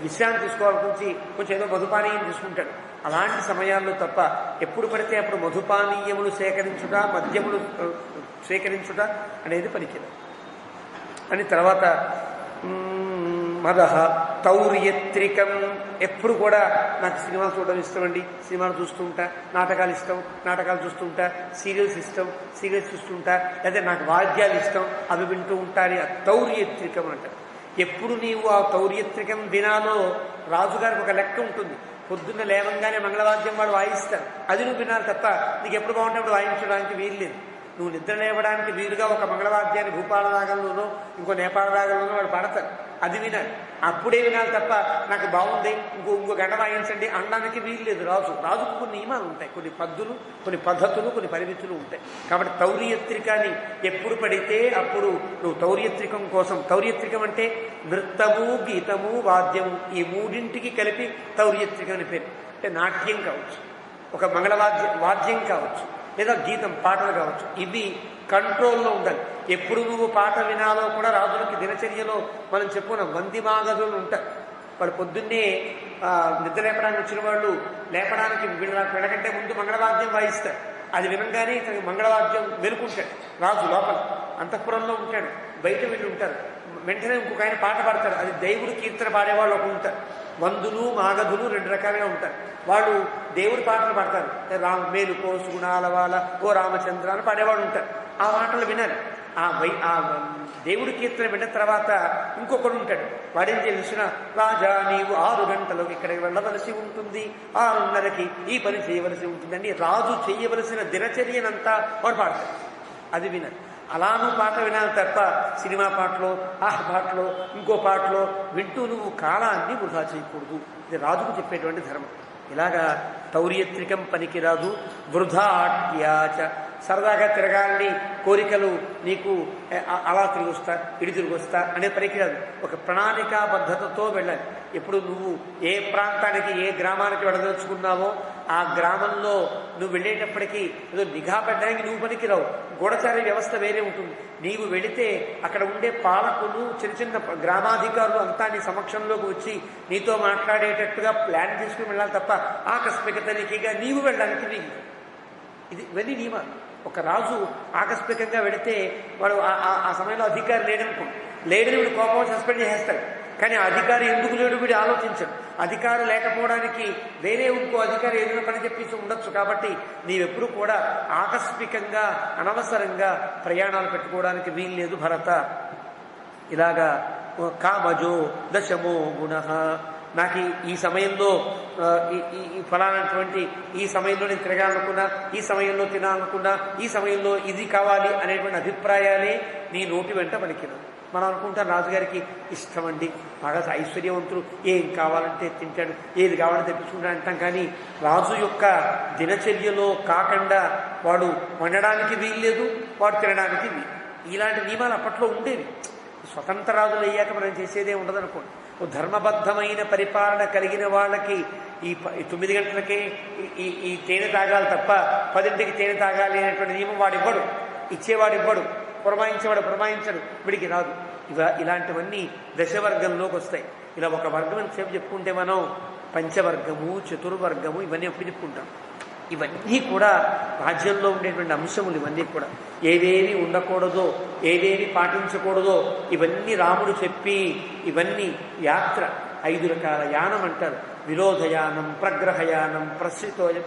విశ్రాంతి తీసుకోవాలని కొంచెం ఏదో మధుపానీయం తీసుకుంటాడు. అలాంటి సమయాల్లో తప్ప ఎప్పుడు పడితే అప్పుడు మధుపానీయములు సేకరించుట, మద్యములు స్వీకరించుట అనేది పనికిరాదు అని. తర్వాత మదహ తౌర్యత్రికం, ఎప్పుడు కూడా నాకు సినిమాలు చూడడం ఇష్టం అండి, సినిమాలు చూస్తూ ఉంటా, నాటకాలు ఇష్టం, నాటకాలు చూస్తూ ఉంటా, సీరియల్స్ ఇష్టం, సీరియల్స్ చూస్తుంటా, లేదా నాకు వాద్యాలు ఇష్టం, అవి వింటూ ఉంటారు. తౌర్యత్రికం అంటారు. ఎప్పుడు నీవు ఆ తౌర్యత్రికం వినాలో రాజుగారికి ఒక లెక్క ఉంటుంది. పొద్దున్న లేవంగానే మంగళవాద్యం వాడు వాయిస్తారు, అది నువ్వు వినాలి తప్ప నీకు ఎప్పుడు బాగుంటే అప్పుడు వాయించడానికి వీలు లేదు. నువ్వు నిద్ర లేవడానికి వీలుగా ఒక మంగళవాద్యాన్ని భూపాల రాగంలోనో ఇంకో నేపాల రాగంలోనో వాడు పాడతారు, అది వినాలి. అప్పుడే వినాలి తప్ప నాకు బాగుంది ఇంకో గంట వాయించండి అనడానికి వీలు లేదు. రాజుకు కొన్ని నియమాలు ఉంటాయి, కొన్ని పద్ధతులు, కొన్ని పద్ధతులు, కొన్ని పరిమితులు ఉంటాయి. కాబట్టి తౌర్యత్రికాన్ని ఎప్పుడు పడితే అప్పుడు నువ్వు తౌర్యత్రికం కోసం, తౌర్యత్రికం అంటే నృత్తము, గీతము, వాద్యము, ఈ మూడింటికి కలిపి తౌర్యత్రికం అని పేరు. అంటే నాట్యం కావచ్చు, ఒక వాద్యం కావచ్చు, లేదా గీతం, పాటలు కావచ్చు, ఇవి కంట్రోల్లో ఉండాలి. ఎప్పుడు నువ్వు పాట వినాలో కూడా రాజులకి దినచర్యలో మనం చెప్పుకున్నాం. వందిమాగదులు ఉంటారు, వాళ్ళు పొద్దున్నే నిద్ర లేపడానికి వచ్చిన వాళ్ళు లేపడానికి వీళ్ళకంటే ముందు మంగళవాద్యం వాయిస్తారు. అది వినంగానే ఇతనికి మంగళవాద్యం వెలుకుంటాడు. రాజు లోపల అంతఃపురంలో ఉంటాడు, బయట వీళ్ళు ఉంటారు. వెంటనే ఇంకొక ఆయన పాట పాడతారు, అది దేవుడు కీర్తన పాడేవాళ్ళు ఒకరు ఉంటారు. వందులు మాగధులు 2 రకాలుగా ఉంటారు. వాళ్ళు దేవుడి పాటలు పాడతారు, మేలుకో సుగుణాల వాళ్ళ ఓ రామచంద్ర అని పాడేవాడు ఉంటారు. ఆ మాటలు వినాలి. ఆ దేవుడి కీర్తన విన్న తర్వాత ఇంకొకడు ఉంటాడు, వాడేం తెలిసిన, రాజా నీవు 6 గంటలకు ఇక్కడికి వెళ్ళవలసి ఉంటుంది, 6:30కి ఈ పని చేయవలసి ఉంటుందని రాజు చేయవలసిన దినచర్యనంతా వాడు పాడతాడు, అది వినాలి. అలానూ పాట వినాలి తప్ప సినిమా పాటలో, పాటలో, ఇంకో పాటలో వింటూ నువ్వు కాలాన్ని వృధా చేయకూడదు. ఇది రాజుకు చెప్పేటువంటి ధర్మం. ఇలాగా తౌర్యత్రికం పనికిరాదు. వృధాట్యాచ, సరదాగా తిరగాలని కోరికలు నీకు అలా తిరిగి వస్తా, ఇడి తిరిగి వస్తా అనే పనికిరాదు. ఒక ప్రణాళికాబద్ధతతో వెళ్ళాలి. ఎప్పుడు నువ్వు ఏ ప్రాంతానికి, ఏ గ్రామానికి వెళ్ళదలుచుకున్నావో ఆ గ్రామంలో నువ్వు వెళ్ళేటప్పటికీ ఏదో నిఘా పెట్టడానికి నువ్వు పనికిరావు. గూఢచారి వ్యవస్థ వేరే ఉంటుంది. నీవు వెళితే అక్కడ ఉండే పాలకులు, చిన్న చిన్న గ్రామాధికారులు అంతా నీ సమక్షంలోకి వచ్చి నీతో మాట్లాడేటట్టుగా ప్లాన్ చేసుకుని వెళ్ళాలి తప్ప ఆకస్మిక తనిఖీగా నీవు వెళ్ళడానికి వీలు. ఇవన్నీ నియమాలు. ఒక రాజు ఆకస్మికంగా వెళితే వాడు ఆ సమయంలో అధికారి లేడని వీడు కోపం సస్పెండ్ చేసేస్తాడు. కానీ ఆ అధికారి ఎందుకు లేడు వీడు ఆలోచించడు. అధికారం లేకపోవడానికి వేరే ఇంకో అధికారి ఏదైనా పని చెప్పించి ఉండొచ్చు. కాబట్టి నీవెప్పుడు కూడా ఆకస్మికంగా అనవసరంగా ప్రయాణాలు పెట్టుకోవడానికి వీల్లేదు భరత. ఇలాగా కామజో దశమో గుణ, నాకు ఈ సమయంలో ఈ ఫలానటువంటి ఈ సమయంలో నేను తిరగాలనుకున్నా, ఈ సమయంలో తినాలనుకున్నా, ఈ సమయంలో ఇది కావాలి అనేటువంటి అభిప్రాయాలే నీ నోటి వెంట పలికినాను. మనం అనుకుంటాం రాజుగారికి ఇష్టం అండి, బాగా ఐశ్వర్యవంతులు, ఏం కావాలంటే తింటాడు, ఏది కావాలంటే తెప్పించుకుంటాడు అంటాం. కానీ రాజు యొక్క దినచర్యలో కాకుండా వాడు వండడానికి వీల్లేదు, వాడు తినడానికి వీలు. ఇలాంటి నియమాలు అప్పట్లో ఉండేవి. స్వతంత్ర రాజులు అయ్యాక మనం చేసేదే ఉండదనుకోండి. ధర్మబద్ధమైన పరిపాలన కలిగిన వాళ్ళకి ఈ 9 గంటలకే ఈ తేనె తాగాలి తప్ప 10ంటికి తేనె తాగాలి అనేటువంటి నియమం వాడివ్వడు, ఇచ్చేవాడు ఇవ్వడు, పురమాయించడు, వీడికి రాదు. ఇలాంటివన్నీ దశవర్గంలోకి వస్తాయి. ఇలా ఒక వర్గం ఎంతసేపు చెప్పుకుంటే మనం పంచవర్గము, చతుర్వర్గము ఇవన్నీ ఎప్పుడు చెప్పుకుంటాం. ఇవన్నీ కూడా రాజ్యంలో ఉండేటువంటి అంశములు. ఇవన్నీ కూడా ఏవేవి ఉండకూడదో, ఏవేవి పాటించకూడదో ఇవన్నీ రాముడు చెప్పి, ఇవన్నీ యాత్ర 5 రకాల యానం అంటారు. విరోధయానం, ప్రగ్రహయానం,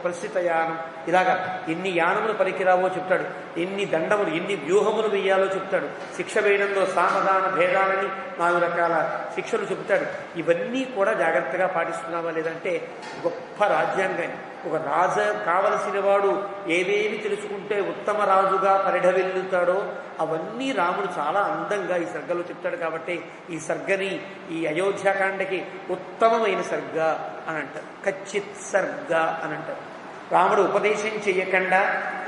ప్రస్థితయానం, ఇలాగా ఎన్ని యానములు పనికిరావో చెప్తాడు, ఎన్ని దండములు ఎన్ని వ్యూహములు వేయాలో చెప్తాడు. శిక్ష వేయడంలో సామధాన భేదాలని 4 రకాల శిక్షలు చెబుతాడు. ఇవన్నీ కూడా జాగ్రత్తగా పాటిస్తున్నావా లేదంటే గొప్ప రాజ్యాంగాన్ని ఒక రాజు కావలసిన వాడు ఏవేమి తెలుసుకుంటే ఉత్తమ రాజుగా పరిఢవిల్లుతాడో అవన్నీ రాముడు చాలా అందంగా ఈ సర్గలో చెప్తాడు. కాబట్టి ఈ సర్గని ఈ అయోధ్యాకాండకి ఉత్తమమైన సర్గ అని అంటారు, కచ్చిత్ సర్గ అని అంటారు. రాముడు ఉపదేశం చేయకుండా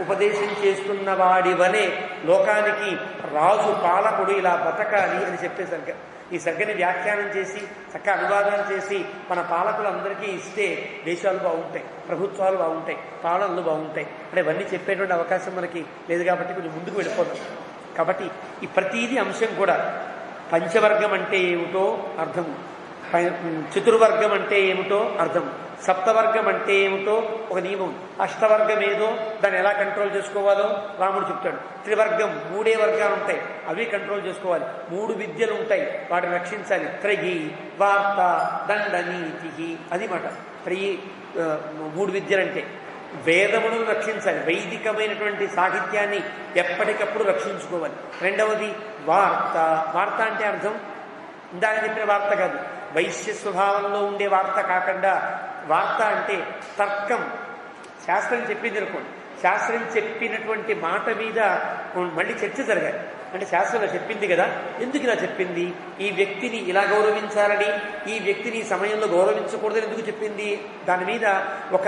ఉపదేశం చేస్తున్న వాడి వలె లోకానికి రాజు పాలకుడు ఇలా బతకాలి అని చెప్పే సర్గ. ఈ సర్గని వ్యాఖ్యానం చేసి చక్కగా అనువాదాలు చేసి మన పాలకులందరికీ ఇస్తే దేశాలు బాగుంటాయి, ప్రభుత్వాలు బాగుంటాయి, పాలనలు బాగుంటాయి. అంటే ఇవన్నీ చెప్పేటువంటి అవకాశం మనకి లేదు కాబట్టి కొంచెం ముందుకు వెళ్ళిపోతాం. కాబట్టి ఈ ప్రతీది అంశం కూడా పంచవర్గం అంటే ఏమిటో అర్థము, చతుర్వర్గం అంటే ఏమిటో అర్థం, సప్తవర్గం అంటే ఏమిటో ఒక నియమం, అష్టవర్గం ఏదో దాన్ని ఎలా కంట్రోల్ చేసుకోవాలో రాముడు చెప్తాడు. త్రివర్గం 3 వర్గాలు ఉంటాయి, అవి కంట్రోల్ చేసుకోవాలి. 3 విద్యలు ఉంటాయి, వాటిని రక్షించాలి. త్రయి, వార్త, దండ, నీతి, అది మాట. 3 విద్యలంటే వేదములను రక్షించాలి, వైదికమైనటువంటి సాహిత్యాన్ని ఎప్పటికప్పుడు రక్షించుకోవాలి. రెండవది వార్త. వార్త అంటే అర్థం ఇందాక చెప్పిన వార్త కాదు, వైశ్య స్వభావంలో ఉండే వార్త కాకుండా వార్త అంటే తర్కం. శాస్త్రం చెప్పింది అనుకోండి, శాస్త్రం చెప్పినటువంటి మాట మీద మళ్ళీ చర్చ జరగాలి. అంటే శాస్త్రంలో చెప్పింది కదా, ఎందుకు ఇలా చెప్పింది, ఈ వ్యక్తిని ఇలా గౌరవించాలని, ఈ వ్యక్తిని సమయంలో గౌరవించకూడదని ఎందుకు చెప్పింది, దాని మీద ఒక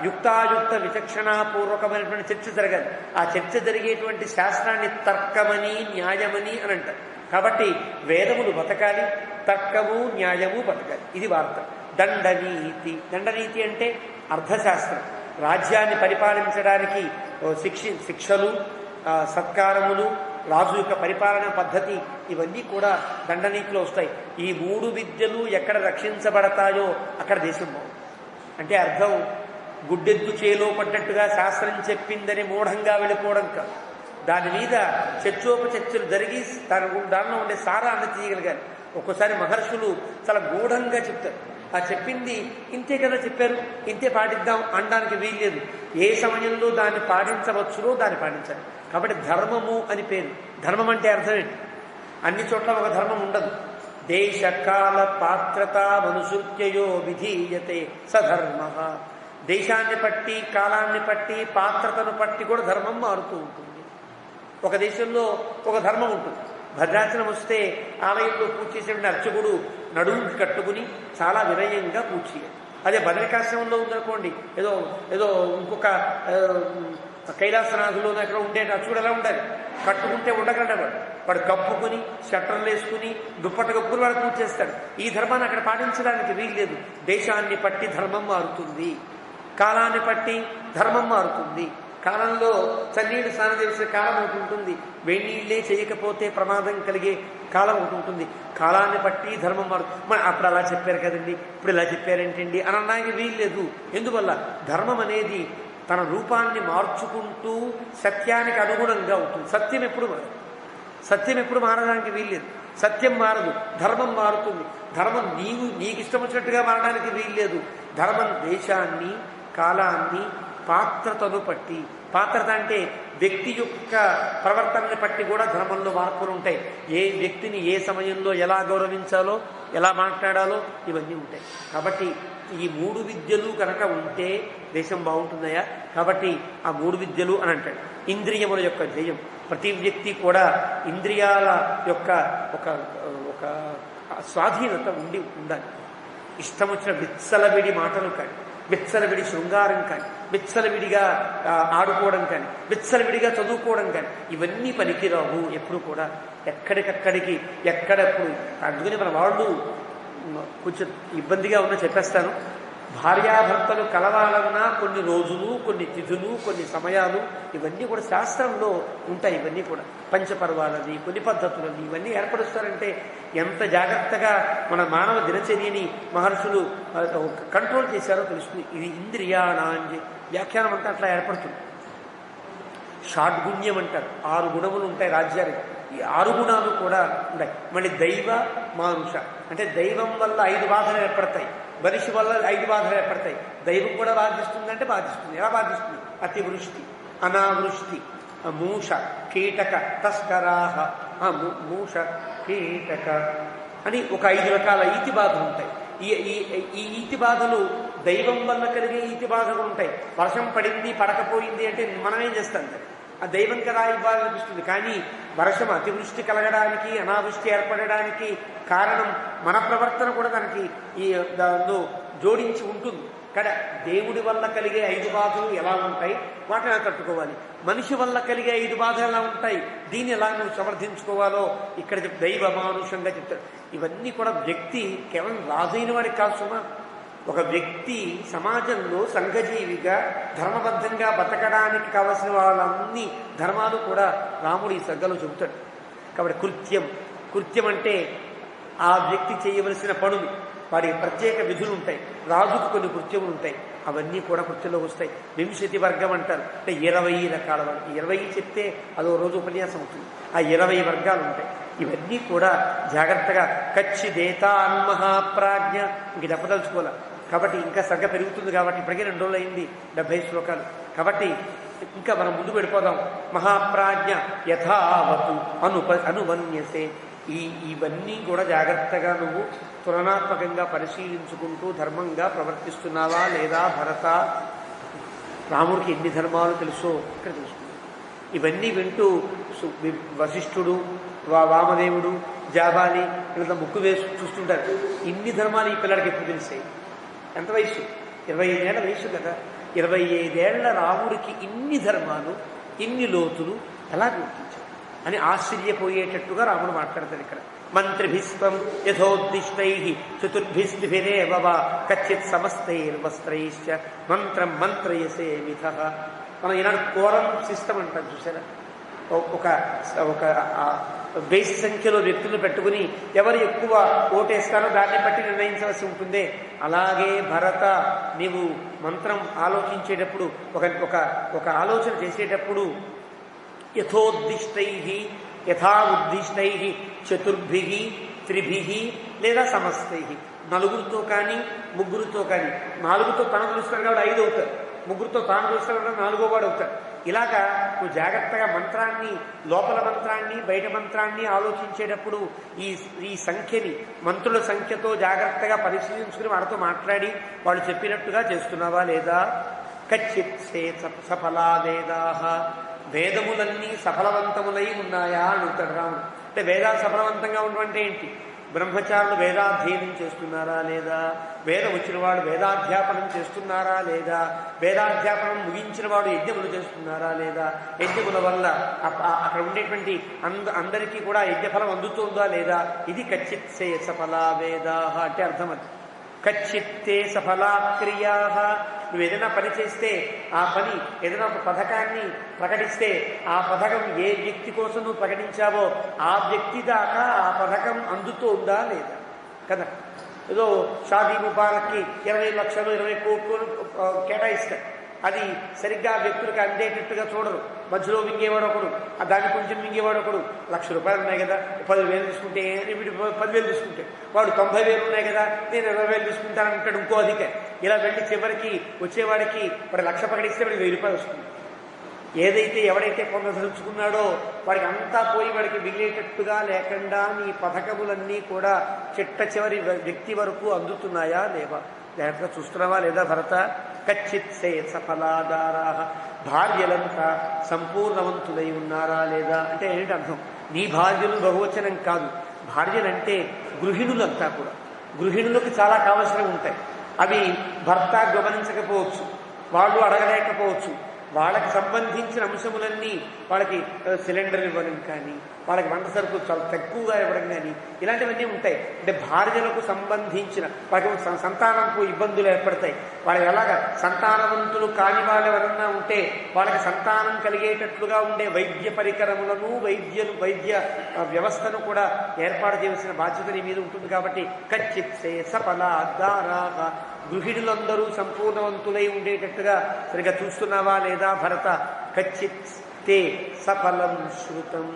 యుక్తాయుక్త విచక్షణాపూర్వకమైనటువంటి చర్చ జరగాలి. ఆ చర్చ జరిగేటువంటి శాస్త్రాన్ని తర్కమని న్యాయమని అని అంటారు. కాబట్టి వేదములు బతకాలి, తర్కము న్యాయము బతకాలి. ఇది వార్త. దండనీతి. దండనీతి అంటే అర్థశాస్త్రం. రాజ్యాన్ని పరిపాలించడానికి శిక్షలు, సత్కారములు, రాజు యొక్క పరిపాలన పద్ధతి, ఇవన్నీ కూడా దండనీతిలో వస్తాయి. ఈ 3 విద్యలు ఎక్కడ రక్షించబడతాయో అక్కడ దేశం బాగుంది. అంటే అర్థం గుడ్డెద్దు చేలో పడ్డట్టుగా శాస్త్రం చెప్పిందని మూఢంగా వెళ్ళిపోవడం కాదు. దాని మీద చర్చోపచర్చలు జరిగి దానిలో ఉండే సారాన్ని తీయగలిగారు. ఒక్కోసారి మహర్షులు చాలా గూఢంగా చెప్తారు, ఆ చెప్పింది ఇంతే కదా చెప్పారు, ఇంతే పాటిద్దాం అనడానికి వీల్లేదు. ఏ సమయంలో దాన్ని పాటించవచ్చునో దాన్ని పాటించాలి. కాబట్టి ధర్మము అని పేరు. ధర్మం అంటే అర్థం ఏంటి? అన్ని చోట్ల ఒక ధర్మం ఉండదు. దేశకాల పాత్రత మనుసృత్యయో విధీయతే సధర్మ. దేశాన్ని బట్టి, కాలాన్ని బట్టి, పాత్రతను బట్టి కూడా ధర్మం మారుతూ ఉంటుంది. ఒక దేశంలో ఒక ధర్మం ఉంటుంది. భద్రాచలం వస్తే ఆలయంలో పూజ చేసేటువంటి అర్చకుడు నడుముకి కట్టుకుని చాలా వినయంగా పూజ చేయాలి. అదే బదరికాశ్రమంలో ఉందనుకోండి, ఏదో ఏదో ఇంకొక కైలాసనాథులు ఎక్కడ ఉండే అర్చకుడు ఎలా ఉండాలి, కట్టుకుంటే ఉండగలడు. వాడు కప్పుకుని షట్టర్లు వేసుకుని దుప్పటి కప్పుకుని వాడు పూజ చేస్తాడు. ఈ ధర్మాన్ని అక్కడ పాటించడానికి వీల్లేదు. దేశాన్ని బట్టి ధర్మం మారుతుంది, కాలాన్ని బట్టి ధర్మం మారుతుంది. కాలంలో చన్నీళ్ళు స్నానం చేసే కాలం ఒకటి ఉంటుంది, వేణీళ్ళే చేయకపోతే ప్రమాదం కలిగే కాలం ఒకటి ఉంటుంది. కాలాన్ని బట్టి ధర్మం మరి అప్పుడు అలా చెప్పారు కదండి, ఇప్పుడు ఇలా చెప్పారేంటండి అని అనడానికి వీల్లేదు. ఎందువల్ల ధర్మం అనేది తన రూపాన్ని మార్చుకుంటూ సత్యానికి అనుగుణంగా ఉంటుంది. సత్యం ఎప్పుడు మారడానికి వీల్లేదు. సత్యం మారదు, ధర్మం మారుతుంది. ధర్మం నీకు ఇష్టం వచ్చినట్టుగా మారడానికి వీల్లేదు. ధర్మం దేశాన్ని, కాలాన్ని, పాత్రతను పట్టి, పాత్రత అంటే వ్యక్తి యొక్క ప్రవర్తనని పట్టి కూడా ధర్మంలో మార్పులు ఉంటాయి. ఏ వ్యక్తిని ఏ సమయంలో ఎలా గౌరవించాలో, ఎలా మాట్లాడాలో ఇవన్నీ ఉంటాయి. కాబట్టి ఈ 3 విద్యలు కనుక ఉంటే దేశం బాగుంటుందయా. కాబట్టి ఆ 3 విద్యలు అని అంటాడు. ఇంద్రియముల యొక్క జయం. ప్రతి వ్యక్తి కూడా ఇంద్రియాల యొక్క ఒక స్వాధీనత ఉండాలి. ఇష్టం వచ్చిన విత్సలవిడి మాటలు కానీ, విత్సలవిడి శృంగారం కానీ, విత్సలవిడిగా ఆడుకోవడం కానీ, విత్సలవిడిగా చదువుకోవడం కానీ ఇవన్నీ పనికిరావు. ఎప్పుడు కూడా ఎక్కడికక్కడికి ఎక్కడెప్పుడు. అందుకని మన వాళ్ళు కొంచెం ఇబ్బందిగా ఉన్న చెప్పేస్తాను. భార్యాభర్తలు కలవాలన్నా కొన్ని రోజులు, కొన్ని తిథులు, కొన్ని సమయాలు ఇవన్నీ కూడా శాస్త్రంలో ఉంటాయి. ఇవన్నీ కూడా పంచపర్వాలని, కొన్ని పద్ధతులని ఇవన్నీ ఏర్పరుస్తారంటే ఎంత జాగ్రత్తగా మన మానవ దినచర్యని మహర్షులు కంట్రోల్ చేశారో తెలుస్తుంది. ఇది ఇంద్రియాణాంజి వ్యాఖ్యానం అంతా అట్లా ఏర్పడుతుంది. షాడ్గుణ్యం అంటారు. 6 గుణములు ఉంటాయి రాజ్యానికి. ఈ 6 గుణాలు కూడా ఉన్నాయి. మళ్ళీ దైవ మానుష అంటే దైవం వల్ల 5 బాధలు ఏర్పడతాయి. మనిషి వల్ల 5 బాధలు ఏర్పడతాయి. దైవం కూడా బాధిస్తుందంటే బాధిస్తుంది. ఎలా బాధిస్తుంది? అతివృష్టి, అనావృష్టి, మూష, కీటక, తస్కరాహ, మూష, కీటక అని ఒక 5 రకాల ఈతి బాధలు ఉంటాయి. ఈ ఈతి బాధలు దైవం వల్ల కలిగే ఈతి బాధలు ఉంటాయి. వర్షం పడింది పడకపోయింది అంటే మనమేం చేస్తాం? ఆ దైవం కదా ఇవ్వాలనిపిస్తుంది. కానీ వర్షం అతివృష్టి కలగడానికి, అనావృష్టి ఏర్పడడానికి కారణం మన ప్రవర్తన కూడా దానికి దానిలో జోడించి ఉంటుంది. కదా దేవుడి వల్ల కలిగే 5 బాధలు ఎలా ఉంటాయి, వాటిని ఎలా తట్టుకోవాలి. మనిషి వల్ల కలిగే 5 బాధలు ఎలా ఉంటాయి, దీన్ని ఎలా నువ్వు సమర్థించుకోవాలో ఇక్కడ దైవ మానుషంగా చెప్తాడు. ఇవన్నీ కూడా వ్యక్తి కేవలం రాజైన వాడికి కాదు సుమా. ఒక వ్యక్తి సమాజంలో సంఘజీవిగా ధర్మబద్ధంగా బతకడానికి కావలసిన వాళ్ళన్ని ధర్మాలు కూడా రాముడు ఈ సర్గలో చెబుతాడు. కాబట్టి కృత్యం అంటే ఆ వ్యక్తి చేయవలసిన పనులు, వాడికి ప్రత్యేక విధులు ఉంటాయి. రాజుకు కొన్ని కృత్యములు ఉంటాయి, అవన్నీ కూడా కృత్యంలో వస్తాయి. 20 వర్గం అంటారు. అంటే 20 రకాల వాడికి 20 చెప్తే అదో రోజు ఉపన్యాసం అవుతుంది. ఆ 20 వర్గాలు ఉంటాయి. ఇవన్నీ కూడా జాగ్రత్తగా కచ్చిదేతా అన్మహాప్రాజ్ఞ ఇంక చెప్పదలుచుకోలే. కాబట్టి ఇంకా సగ పెరుగుతుంది. కాబట్టి ఇప్పటికే 2 రోజులు అయింది, 70 శ్లోకాలు. కాబట్టి ఇంకా మనం ముందు వెళ్ళిపోదాం. మహాప్రాజ్ఞ యథావతు అనువన్యసే. ఇవన్నీ కూడా జాగ్రత్తగా నువ్వు తులనాత్మకంగా పరిశీలించుకుంటూ ధర్మంగా ప్రవర్తిస్తున్నావా లేదా భరత. రాముడికి ఎన్ని ధర్మాలు తెలుసో ఇక్కడ తెలుసుకున్నాం. ఇవన్నీ వింటూ వశిష్ఠుడు, వామదేవుడు, జాబాలి వీళ్ళ ముక్కు వేసి చూస్తుంటారు. ఇన్ని ధర్మాలు ఈ పిల్లడికి ఎప్పుడు తెలిసాయి? ఎంత వయసు? 25 ఏళ్ల వయసు కదా. 25 ఏళ్ల రాముడికి ఇన్ని ధర్మాలు, ఇన్ని లోతులు ఎలా గుర్తించారు అని ఆశ్చర్యపోయేటట్టుగా రాముడు మాట్లాడతాడు ఇక్కడ. మంత్రిభిస్వం యథోద్దిష్టై చతుర్భిస్తిభిరేవ వా కచ్చిత్ సమస్తైర్వస్త్రైశ్చ మంత్రం మంత్రయసే మిథ. మనం ఈనాడు కోరం సిస్టమ్ అంటాం చూసారా. ఒక బేసి సంఖ్యలో వ్యక్తులను పెట్టుకుని ఎవరు ఎక్కువ ఓటేస్తారో దాన్ని బట్టి నిర్ణయించవలసి ఉంటుంది. అలాగే భరత, నీవు మంత్రం ఆలోచించేటప్పుడు ఒక ఆలోచన చేసేటప్పుడు యథోద్దిష్టై యథా ఉద్దిష్టై చతుర్భి త్రిభి లేదా సమస్తై, నలుగురితో కానీ ముగ్గురితో కానీ, 4తో తన తెలుస్తారు కాబట్టి 5 అవుతారు, ముగ్గురితో తాను తెలుస్తారు కాబట్టి 4వ వాడు అవుతాడు. ఇలాగా నువ్వు జాగ్రత్తగా మంత్రాన్ని, లోపల మంత్రాన్ని బయట మంత్రాన్ని ఆలోచించేటప్పుడు ఈ సంఖ్యని, మంత్రుల సంఖ్యతో జాగ్రత్తగా పరిశీలించుకుని వారితో మాట్లాడి వాళ్ళు చెప్పినట్టుగా చేస్తున్నావా లేదా. కచ్చిత్ సఫలా వేదాహ. వేదములన్నీ సఫలవంతములై ఉన్నాయా అని అడుగుతాడు రాముడు. అంటే వేదాలు సఫలవంతంగా ఉండడం ఏంటి? బ్రహ్మచారులు వేదాధ్యయనం చేస్తున్నారా లేదా, వేదం వచ్చిన వాడు వేదాధ్యాపనం చేస్తున్నారా లేదా, వేదాధ్యాపనం ముగించిన వాడు యజ్ఞములు చేస్తున్నారా లేదా, యజ్ఞముల వల్ల అక్కడ ఉండేటువంటి అందరికీ కూడా యజ్ఞఫలం అందుతుందా లేదా. ఇది కచ్చిత్ సే సఫలా వేదాహ అంటే అర్థం అది. కచ్చిత్తే సఫలా క్రియా. నువ్వు ఏదైనా పని చేస్తే ఆ పని, ఏదైనా ఒక పథకాన్ని ప్రకటిస్తే ఆ పథకం ఏ వ్యక్తి కోసం నువ్వు ప్రకటించావో ఆ వ్యక్తి దాకా ఆ పథకం అందుతోందా లేదా కదా. ఏదో షాదీ ముబారక్కి 20 లక్షలు 20 కోట్లు కేటాయిస్తాడు. అది సరిగ్గా వ్యక్తులకు అందేటట్టుగా చూడరు. మధ్యలో మింగేవాడు ఒకడు, దాన్ని కొంచెం మింగేవాడు ఒకడు. ₹1,00,000 ఉన్నాయి కదా, 10,000 తీసుకుంటే వీడు 10,000 తీసుకుంటే, వాడు 90,000 ఉన్నాయి కదా నేను 20,000 తీసుకుంటాను అంటాడు ఇంకో అధికారి. ఇలా వెళ్ళి చివరికి వచ్చేవాడికి వాడు 1,00,000 ప్రకటిస్తే వాడికి ₹1,000 వస్తుంది. ఏదైతే ఎవడైతే పొందదలుచుకున్నాడో వాడికి అంతా పోయి వాడికి మిగిలేటట్టుగా లేకుండా నీ పథకములన్నీ కూడా చిట్ట చివరి వ్యక్తి వరకు అందుతున్నాయా లేవా, జాగ్రత్తగా చూస్తున్నావా లేదా భరత. కచ్చిత్ సే సఫలాదారా. భార్యలంతా సంపూర్ణవంతులై ఉన్నారా లేదా అంటే ఏంటి అర్థం? నీ భార్యలు బహువచనం కాదు, భార్యలంటే గృహిణులంతా కూడా. గృహిణులకు చాలా కావలసినవి ఉంటాయి. అవి భర్త గమనించకపోవచ్చు, వాళ్ళు అడగలేకపోవచ్చు. వాళ్ళకి సంబంధించిన అంశములన్నీ, వాళ్ళకి సిలిండర్ ఇవ్వడం కానీ, వాళ్ళకి వంట సరుకులు చాలా తక్కువగా ఇవ్వడం కానీ ఇలాంటివన్నీ ఉంటాయి. అంటే భార్యలకు సంబంధించిన వాళ్ళకి సంతానంకు ఇబ్బందులు ఏర్పడతాయి. వాళ్ళకి ఎలాగ సంతానవంతులు కాని వాళ్ళు ఎవరన్నా ఉంటే వాళ్ళకి సంతానం కలిగేటట్లుగా ఉండే వైద్య పరికరములను, వైద్య వ్యవస్థను కూడా ఏర్పాటు చేయాల్సిన బాధ్యత నీ మీద ఉంటుంది. కాబట్టి కచ్చిత్ సే సఫలాదారాః. గృహిణులందరూ సంపూర్ణవంతులై ఉండేటట్టుగా సరిగా చూస్తున్నావా లేదా భరత. కచ్చిత్ తే సఫలం శృతం.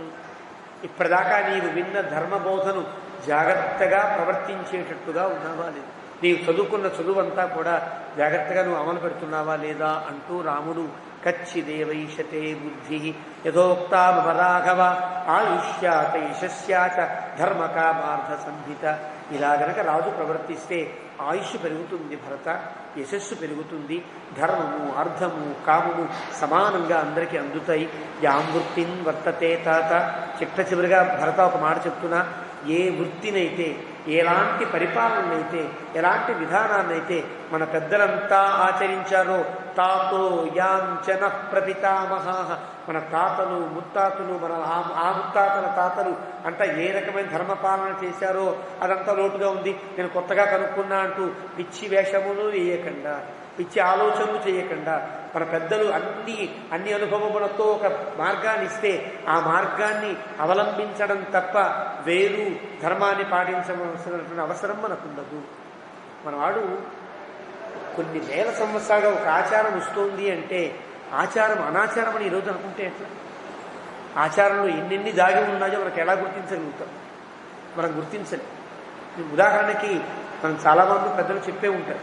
ఇప్పటిదాకా నీవు విన్న ధర్మబోధను జాగ్రత్తగా ప్రవర్తించేటట్టుగా ఉన్నావా లేదు. నీవు చదువుకున్న చదువంతా కూడా జాగ్రత్తగా నువ్వు అమలు పెడుతున్నావా లేదా అంటూ రాముడు కచ్చిదేవైషతే బుద్ధి యథోక్తామరాఘవ ఆయుష్యాత యశస్యాచ ధర్మకామార్థ సంహిత. ఇలా గనక రాజు ప్రవర్తిస్తే ఆయుష్ పెరుగుతుంది భరత, యశస్సు పెరుగుతుంది, ధర్మము అర్థము కామము సమానంగా అందరికీ అందుతాయి. యాం వృత్తిన్ వర్తతే తాత. చిట్ట చివరిగా భరత ఒక మాట చెప్తున్నా, ఏ వృత్తినైతే, ఎలాంటి పరిపాలనైతే, ఎలాంటి విధానాన్నైతే మన పెద్దలంతా ఆచరించారో తాతో యాంచన ప్రపితామహా, మన తాతలు ముత్తాతలు, మన ఆ ముత్తాతల తాతలు అంతా ఏ రకమైన ధర్మపాలన చేశారో అదంతా లోటుగా ఉంది, నేను కొత్తగా కనుక్కున్నా అంటూ పిచ్చి వేషములు వేయకుండా, పిచ్చి ఆలోచనలు చేయకుండా, మన పెద్దలు అన్ని అనుభవములతో ఒక మార్గాన్ని ఇస్తే ఆ మార్గాన్ని అవలంబించడం తప్ప వేరు ధర్మాన్ని పాటించవలసినటువంటి అవసరం మనకుండదు. మనవాడు కొన్ని వేల సంవత్సరాలుగా ఒక ఆచారం వస్తుంది అంటే ఆచారం అనాచారం అని ఈరోజు అనుకుంటే ఎట్లా? ఆచారంలో ఎన్నెన్ని దాగి ఉన్నాయో మనకు ఎలా గుర్తించగలుగుతాం? మనం గుర్తించలేం. ఉదాహరణకి మనం చాలామంది పెద్దలు చెప్పే ఉంటారు,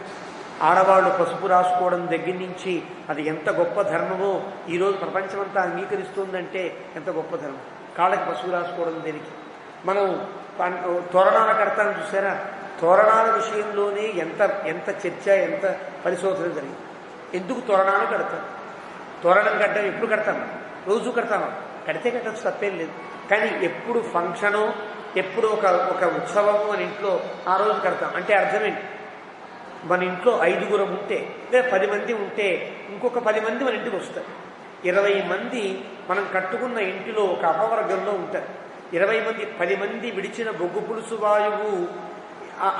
ఆడవాళ్ళు పసుపు రాసుకోవడం దగ్గర నుంచి అది ఎంత గొప్ప ధర్మమో ఈరోజు ప్రపంచమంతా అంగీకరిస్తుందంటే ఎంత గొప్ప ధర్మం. కాళ్ళకి పసుపు రాసుకోవడం దేనికి? మనం తోరణాలు కడతాను చూసారా, తోరణాల విషయంలోనే ఎంత చర్చ, ఎంత పరిశోధన జరిగింది. ఎందుకు తోరణాలు కడతాం? తోరణం కట్టడం ఎప్పుడు కడతాము? రోజు కడతామా? కడితే కట్టచ్చు, తప్పేం లేదు. కానీ ఎప్పుడు ఫంక్షనో, ఎప్పుడు ఒక ఉత్సవము మన ఇంట్లో ఆ రోజు కడతాం. అంటే అర్థమేంటి? మన ఇంట్లో 5 ఉంటే లేదా 10 మంది ఉంటే ఇంకొక 10 మంది మన ఇంటికి వస్తారు. 20 మంది మనం కట్టుకున్న ఇంటిలో ఒక అపవర్గంలో ఉంటారు. 20 మంది 10 మంది విడిచిన బొగ్గు పులుసు వాయువు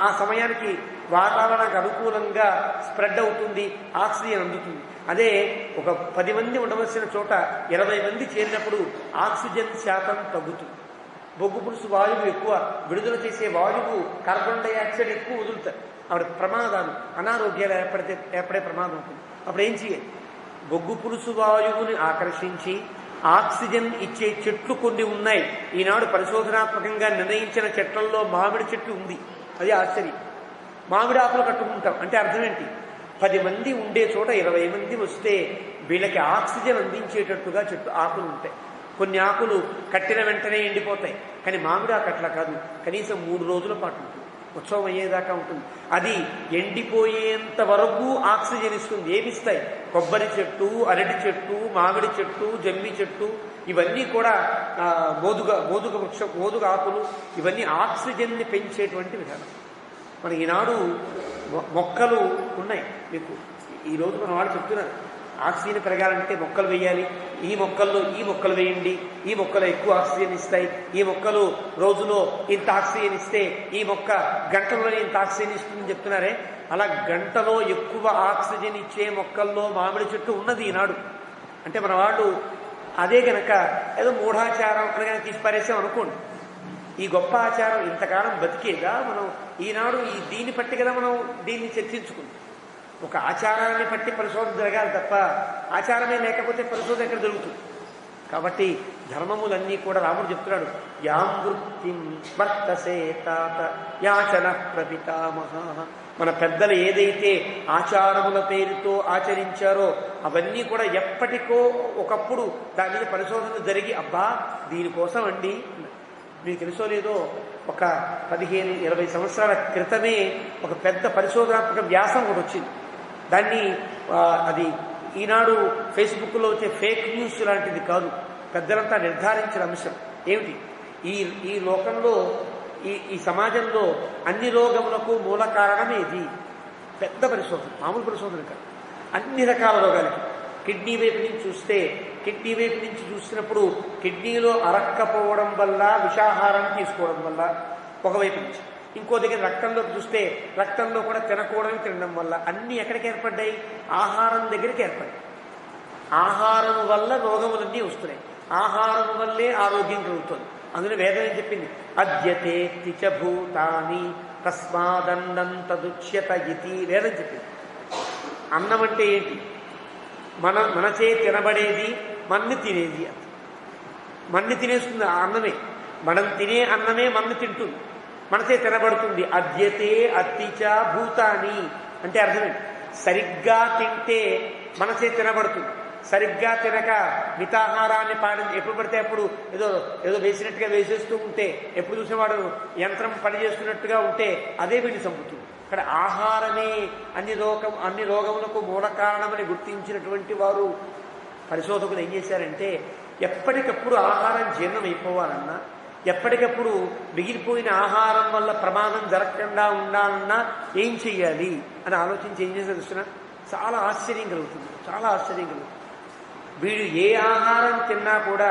ఆ సమయానికి వాతావరణానికి అనుకూలంగా స్ప్రెడ్ అవుతుంది, ఆక్సిజన్ అందుతుంది. అదే ఒక 10 మంది ఉండవలసిన చోట 20 మంది చేరినప్పుడు ఆక్సిజన్ శాతం తగ్గుతుంది. బొగ్గు పులుసు వాయువు ఎక్కువ విడుదల చేసే వాయువు కార్బన్ డైఆక్సైడ్ ఎక్కువ వదులుతారు. అప్పుడు ప్రమాదాలు, అనారోగ్యాలు ఏర్పడే ప్రమాదం ఉంటుంది. అప్పుడు ఏం చేయాలి? బొగ్గు పులుసు వాయువుని ఆకర్షించి ఆక్సిజన్ ఇచ్చే చెట్లు కొన్ని ఉన్నాయి. ఈనాడు పరిశోధనాత్మకంగా నిర్ణయించిన చెట్లలో మామిడి చెట్టు ఉంది. అది ఆశ్చర్యం. మామిడి ఆకులు కట్టుకుంటాం అంటే అర్థం ఏంటి? 10 మంది ఉండే చోట 20 మంది వస్తే వీళ్ళకి ఆక్సిజన్ అందించేటట్టుగా ఆకులు ఉంటాయి. కొన్ని ఆకులు కట్టిన వెంటనే ఎండిపోతాయి, కానీ మామిడి ఆకు అట్లా కాదు, కనీసం 3 రోజుల పాటు ఉంటుంది, ఉత్సవం అయ్యేదాకా ఉంటుంది. అది ఎండిపోయేంత వరకు ఆక్సిజన్ ఇస్తుంది. ఏమిస్తాయి? కొబ్బరి చెట్టు, అరటి చెట్టు, మామిడి చెట్టు, జమ్మి చెట్టు, ఇవన్నీ కూడా మోదుగ ఆకులు, ఇవన్నీ ఆక్సిజన్ని పెంచేటువంటి విధానం. మన ఈనాడు మొక్కలు ఉన్నాయి. మీకు ఈరోజు మన వాళ్ళు చెప్తున్నారు, ఆక్సిజన్ పెరగాలంటే మొక్కలు వేయాలి, ఈ మొక్కలు వేయండి, ఈ మొక్కలు ఎక్కువ ఆక్సిజన్ ఇస్తాయి, ఈ మొక్కలు రోజులో ఇంత ఆక్సిజన్ ఇస్తే ఈ మొక్క గంటలోనే ఇంత ఆక్సిజన్ ఇస్తుందని చెప్తున్నారే. అలా గంటలో ఎక్కువ ఆక్సిజన్ ఇచ్చే మొక్కల్లో మామిడి చెట్టు ఉన్నది ఈనాడు. అంటే మన వాళ్ళు అదే గనక ఏదో మూఢాచారం అనగా తీసిపారేసాం అనుకోండి. ఈ గొప్ప ఆచారం ఇంతకాలం బతికేగా మనం ఈనాడు దీన్ని పట్టి కదా మనం దీన్ని చర్చించుకుంటాం. ఒక ఆచారాన్ని పట్టి పరిశోధన జరగాలి తప్ప ఆచారమే లేకపోతే పరిశోధన ఎక్కడ జరుగుతుంది? కాబట్టి ధర్మములన్నీ కూడా రాముడు చెప్తున్నాడు, యాం వృత్తిం వర్తసే తాత యాచన ప్రపితామహా. మన పెద్దలు ఏదైతే ఆచారముల పేరుతో ఆచరించారో అవన్నీ కూడా ఎప్పటికో ఒకప్పుడు దాని మీద పరిశోధన జరిగి అబ్బా దీనికోసం అండి. మీకు తెలుసో లేదో, ఒక 15-20 సంవత్సరాల క్రితమే ఒక పెద్ద పరిశోధనాత్మక వ్యాసం ఒకటి వచ్చింది. దాన్ని అది ఈనాడు ఫేస్బుక్లో వచ్చే ఫేక్ న్యూస్ లాంటిది కాదు, పెద్దలంతా నిర్ధారించిన అంశం. ఏమిటి? ఈ లోకంలో ఈ సమాజంలో అన్ని రోగములకు మూల కారణం ఏది? పెద్ద పరిశోధన, మామూలు పరిశోధన కాదు. అన్ని రకాల రోగాలకి కిడ్నీ వైపు నుంచి చూసినప్పుడు కిడ్నీలో అరక్కపోవడం వల్ల, విషాహారం తీసుకోవడం వల్ల ఒకవైపు నుంచి, ఇంకో దగ్గర రక్తంలోకి చూస్తే రక్తంలో కూడా తినడం వల్ల, అన్నీ ఎక్కడికి ఏర్పడ్డాయి? ఆహారం దగ్గరికి ఏర్పడ్డాయి. ఆహారం వల్ల రోగములన్నీ వస్తున్నాయి, ఆహారం వల్లే ఆరోగ్యం కలుగుతుంది. అందులో వేదం ఏం చెప్పింది? అద్యతే తిచ భూతాని తస్మాదన్నం తదుచ్యత ఇతి. వేదం చెప్పింది. అన్నం అంటే ఏంటి? మనచే తినబడేది, మన్ని తినేది. మన్ని తినేస్తుంది ఆ అన్నమే. మనం తినే అన్నమే మన్ని తింటుంది. మనసే తినబడుతుంది. అద్యతే అత్తిచ భూతాని అంటే అర్థమేంటి? సరిగ్గా తింటే మనసే తినబడుతుంది. సరిగ్గా తినక మితాహారాన్ని ఎప్పుడు పడితే అప్పుడు ఏదో ఏదో వేసినట్టుగా వేసేస్తూ ఉంటే, ఎప్పుడు చూసిన వాడు యంత్రం పనిచేస్తున్నట్టుగా ఉంటే అదే వీడిని చంపుతుంది. ఇక్కడ ఆహారమే అన్ని రోగములకు మూల కారణమని గుర్తించినటువంటి వారు పరిశోధకులు ఏం చేశారంటే, ఎప్పటికప్పుడు ఆహారం జీర్ణమైపోవాలన్నా, ఎప్పటికప్పుడు మిగిలిపోయిన ఆహారం వల్ల ప్రమాదం జరగకుండా ఉండాలన్నా ఏం చెయ్యాలి అని ఆలోచించి ఏం చేశారు చూస్తున్నా? చాలా ఆశ్చర్యం కలుగుతుంది. చాలా ఆశ్చర్యం కలుగుతుంది. వీడు ఏ ఆహారం తిన్నా కూడా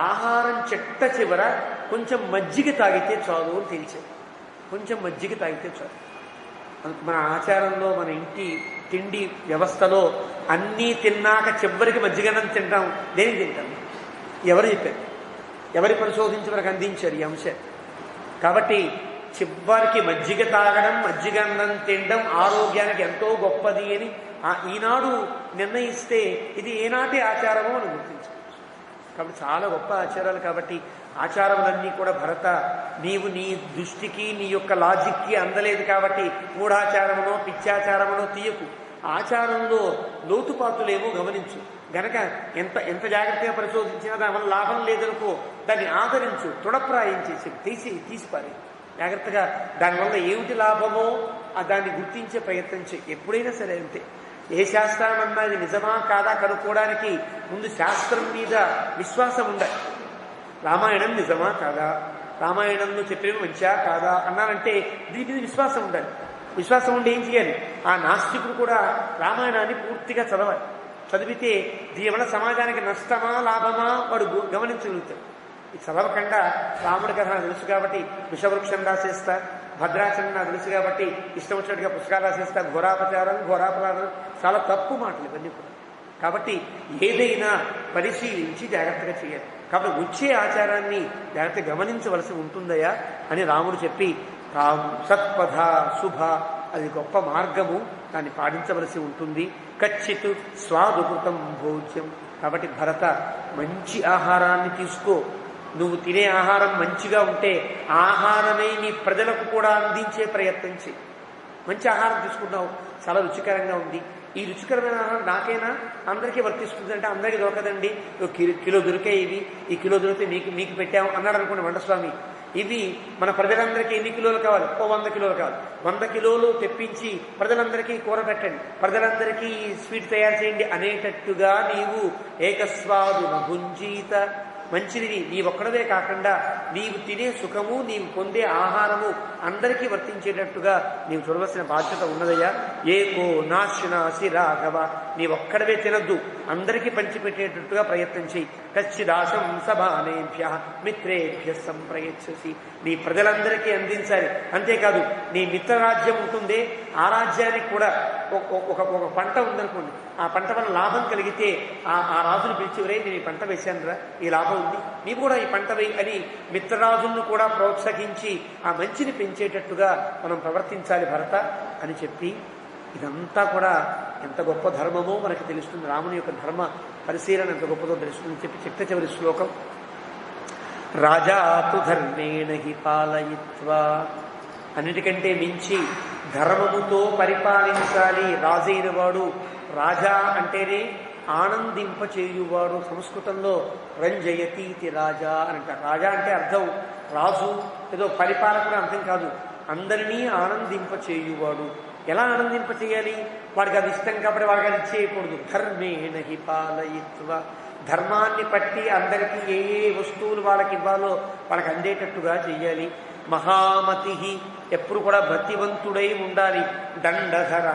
ఆహారం చెట్ట చివర కొంచెం మజ్జిగ తాగితే చాలు అని తెలిసారు. కొంచెం మజ్జిగ తాగితే చాలు. మన ఆచారంలో, మన ఇంటి తిండి వ్యవస్థలో అన్నీ తిన్నాక చివరికి మజ్జిగన్నం తింటాం. దేనికి తింటాం? ఎవరు చెప్పారు? ఎవరి పరిశోధించి మనకు అందించారు ఈ అంశం? కాబట్టి చివరికి మజ్జిగ తాగడం, మజ్జిగన్నం తినడం ఆరోగ్యానికి ఎంతో గొప్పది అని ఈనాడు నిర్ణయిస్తే ఇది ఏనాటి ఆచారమో అని గుర్తించుకోవచ్చు. కాబట్టి చాలా గొప్ప ఆచారాలు. కాబట్టి ఆచారములన్నీ కూడా భరత, నీవు నీ దృష్టికి నీ యొక్క లాజిక్కి అందలేదు కాబట్టి మూఢాచారమునో పిచ్చాచారమునో తీయకు. ఆచారంలో లోతుపాతులేమో గమనించు. గనక ఎంత జాగ్రత్తగా పరిశోధించినా దానివల్ల లాభం లేదనుకో, దాన్ని ఆదరించు, తృఢప్రాయం చేసి తీసిపారి జాగ్రత్తగా. దానివల్ల ఏమిటి లాభమో దాన్ని గుర్తించే ప్రయత్నం చేయి. ఎప్పుడైనా సరే అంతే. ఏ శాస్త్రాన్నన్నా ఇది నిజమా కాదా కనుక్కోవడానికి ముందు శాస్త్రం మీద విశ్వాసం ఉండాలి. రామాయణం నిజమా కాదా, రామాయణంలో చెప్పేవి మంచిగా కాదా అన్నారంటే దీని మీద విశ్వాసం ఉండాలి. విశ్వాసం ఉండి ఏం చేయాలి? ఆ నాస్తికుడు కూడా రామాయణాన్ని పూర్తిగా చదవాలి. చదివితే దీనివల్ల సమాజానికి నష్టమా లాభమా వాడు గమనించగలుగుతాడు. ఈ చదవకుండా రాముడి కథ నాకు తెలుసు కాబట్టి విషవృక్షం రాసేస్తా, భద్రాచలం నాకు తెలుసు కాబట్టి ఇష్టం వచ్చినట్టుగా పుస్తకాలు రాసేస్తా, ఘోరాపరాధం చాలా తప్పు మాటలు ఇవన్నీ కూడా. కాబట్టి ఏదైనా పరిశీలించి జాగ్రత్తగా చేయాలి. కాబట్టి వచ్చే ఆచారాన్ని జాగ్రత్తగా గమనించవలసి ఉంటుందయా అని రాముడు చెప్పి, సత్పథ శుభ అది గొప్ప మార్గము, దాన్ని పాటించవలసి ఉంటుంది. కచ్చిత్ స్వాదుకృతం భోజ్యం. కాబట్టి భరత, మంచి ఆహారాన్ని తీసుకో. నువ్వు తినే ఆహారం మంచిగా ఉంటే ఆహారమే నీ ప్రజలకు కూడా అందించే ప్రయత్నం చేయి. మంచి ఆహారం తీసుకున్నావు, చాలా రుచికరంగా ఉంది. ఈ రుచికరమైన ఆహారం నాకైనా అందరికీ వర్తిస్తుంది అంటే అందరికీ దొరకదండి. కిలో దొరికే ఇవి, ఈ కిలో దొరికితే మీకు పెట్టాము అన్నాడు అనుకోండి వంటస్వామి. ఇవి మన ప్రజలందరికీ ఎన్ని కిలోలు కావాలి? 100 కిలోలు కావాలి. 100 కిలోలు తెప్పించి ప్రజలందరికీ కూర పెట్టండి, ప్రజలందరికీ స్వీట్ తయారు చేయండి అనేటట్టుగా నీవు ఏకస్వాదు భుంజీత, మంచిది నీ ఒక్కడవే కాకుండా నీవు తినే సుఖము, నీవు పొందే ఆహారము అందరికీ వర్తించేటట్టుగా నీవు చూడవలసిన బాధ్యత ఉన్నదయ్యా. ఏకో నాశనాసి రాఘవ, నీ ఒక్కడవే తినద్దు, అందరికీ పంచిపెట్టేటట్టుగా ప్రయత్నం చేయి. కచ్చిదాశం సమానేభ్య మిత్రేభ్య సంప్రయచ్చసి, నీ ప్రజలందరికీ అందించాలి. అంతేకాదు నీ మిత్రరాజ్యం ఉంటుందే, ఆ రాజ్యానికి కూడా ఒక పంట ఉందనుకోండి, ఆ పంట వల్ల లాభం కలిగితే ఆ రాజును పిలిచి, ఒరే నేను ఈ పంట వేశానురా, ఈ లాభం ఉంది, నీవు కూడా ఈ పంట వేయి అని మిత్రరాజులను కూడా ప్రోత్సహించి ఆ మంచిని పెంచేటట్టుగా మనం ప్రవర్తించాలి భరత అని చెప్పి, ఇదంతా కూడా ఎంత గొప్ప ధర్మమో మనకి తెలుస్తుంది. రాముని యొక్క ధర్మ పరిశీలన ఎంత గొప్పదో తెలుస్తుంది చెప్పి చెప్తే చివరి శ్లోకం, రాజాతు ధర్మేణ హి పాలయిత్వా, అన్నిటికంటే మించి ధర్మముతో పరిపాలించాలి. రాజైన వాడు, రాజా అంటేనే ఆనందింపచేయువాడు. సంస్కృతంలో రంజయతీతి రాజా అని అంటారు. రాజా అంటే అర్థం రాజు, ఏదో పరిపాలకుడు అర్థం కాదు, అందరినీ ఆనందింపచేయువాడు. ఎలా ఆనందింపచేయాలి? వాడికి అది ఇష్టం కాబట్టి వాడికి అది చేయకూడదు. ధర్మేణ హి పాలయిత్వ, ధర్మాన్ని పట్టి అందరికీ ఏ వస్తువులు వాళ్ళకి ఇవ్వాలో వాళ్ళకి అందేటట్టుగా చెయ్యాలి. మహామతి, ఎప్పుడు కూడా భక్తివంతుడై ఉండాలి. దండధర,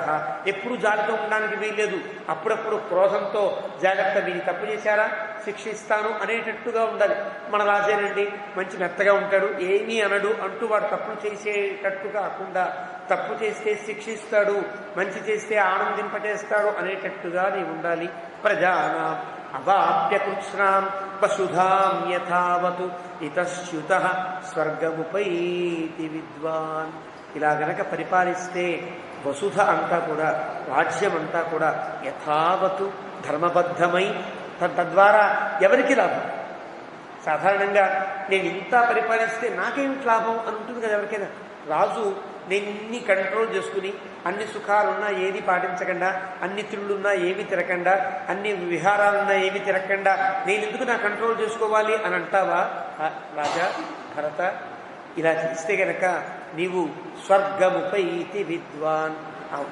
ఎప్పుడు జాగ్రత్త ఉండడానికి వీల్లేదు. అప్పుడప్పుడు క్రోధంతో జాగ్రత్త, వీరి తప్పు చేశారా శిక్షిస్తాను అనేటట్టుగా ఉండాలి. మన రాజేనండి మంచి మెత్తగా ఉంటాడు, ఏమీ అనడు అంటూ వాడు తప్పులు చేసేటట్టు కాకుండా, తప్పు చేస్తే శిక్షిస్తాడు, మంచి చేస్తే ఆనందింపచేస్తాడు అనేటట్టుగా నీవు ఉండాలి. ప్రజానా అవాప్యకృత్స్నాం వసుధాం యథావతు ఇతశ్యుత స్వర్గముపైతి విద్వాన్. ఇలా గనక పరిపాలిస్తే వసుధ అంతా కూడా, రాజ్యం అంతా కూడా యథావతు ధర్మబద్ధమై, తద్వారా ఎవరికి లాభం? సాధారణంగా నేను ఇంత పరిపాలిస్తే నాకేమిటి లాభం అని ఉంటుంది కదా ఎవరికైనా. రాజు నేను ఇన్ని కంట్రోల్ చేసుకుని అన్ని సుఖాలున్నా ఏది పాటించకుండా, అన్ని తిరులున్నా ఏమి తిరగకుండా, అన్ని విహారాలున్నా ఏమి తిరగకుండా నేను ఎందుకు నా కంట్రోల్ చేసుకోవాలి అని అంటావా రాజా భరత? ఇలా చేస్తే గనక నీవు స్వర్గముపైతి విద్వాన్,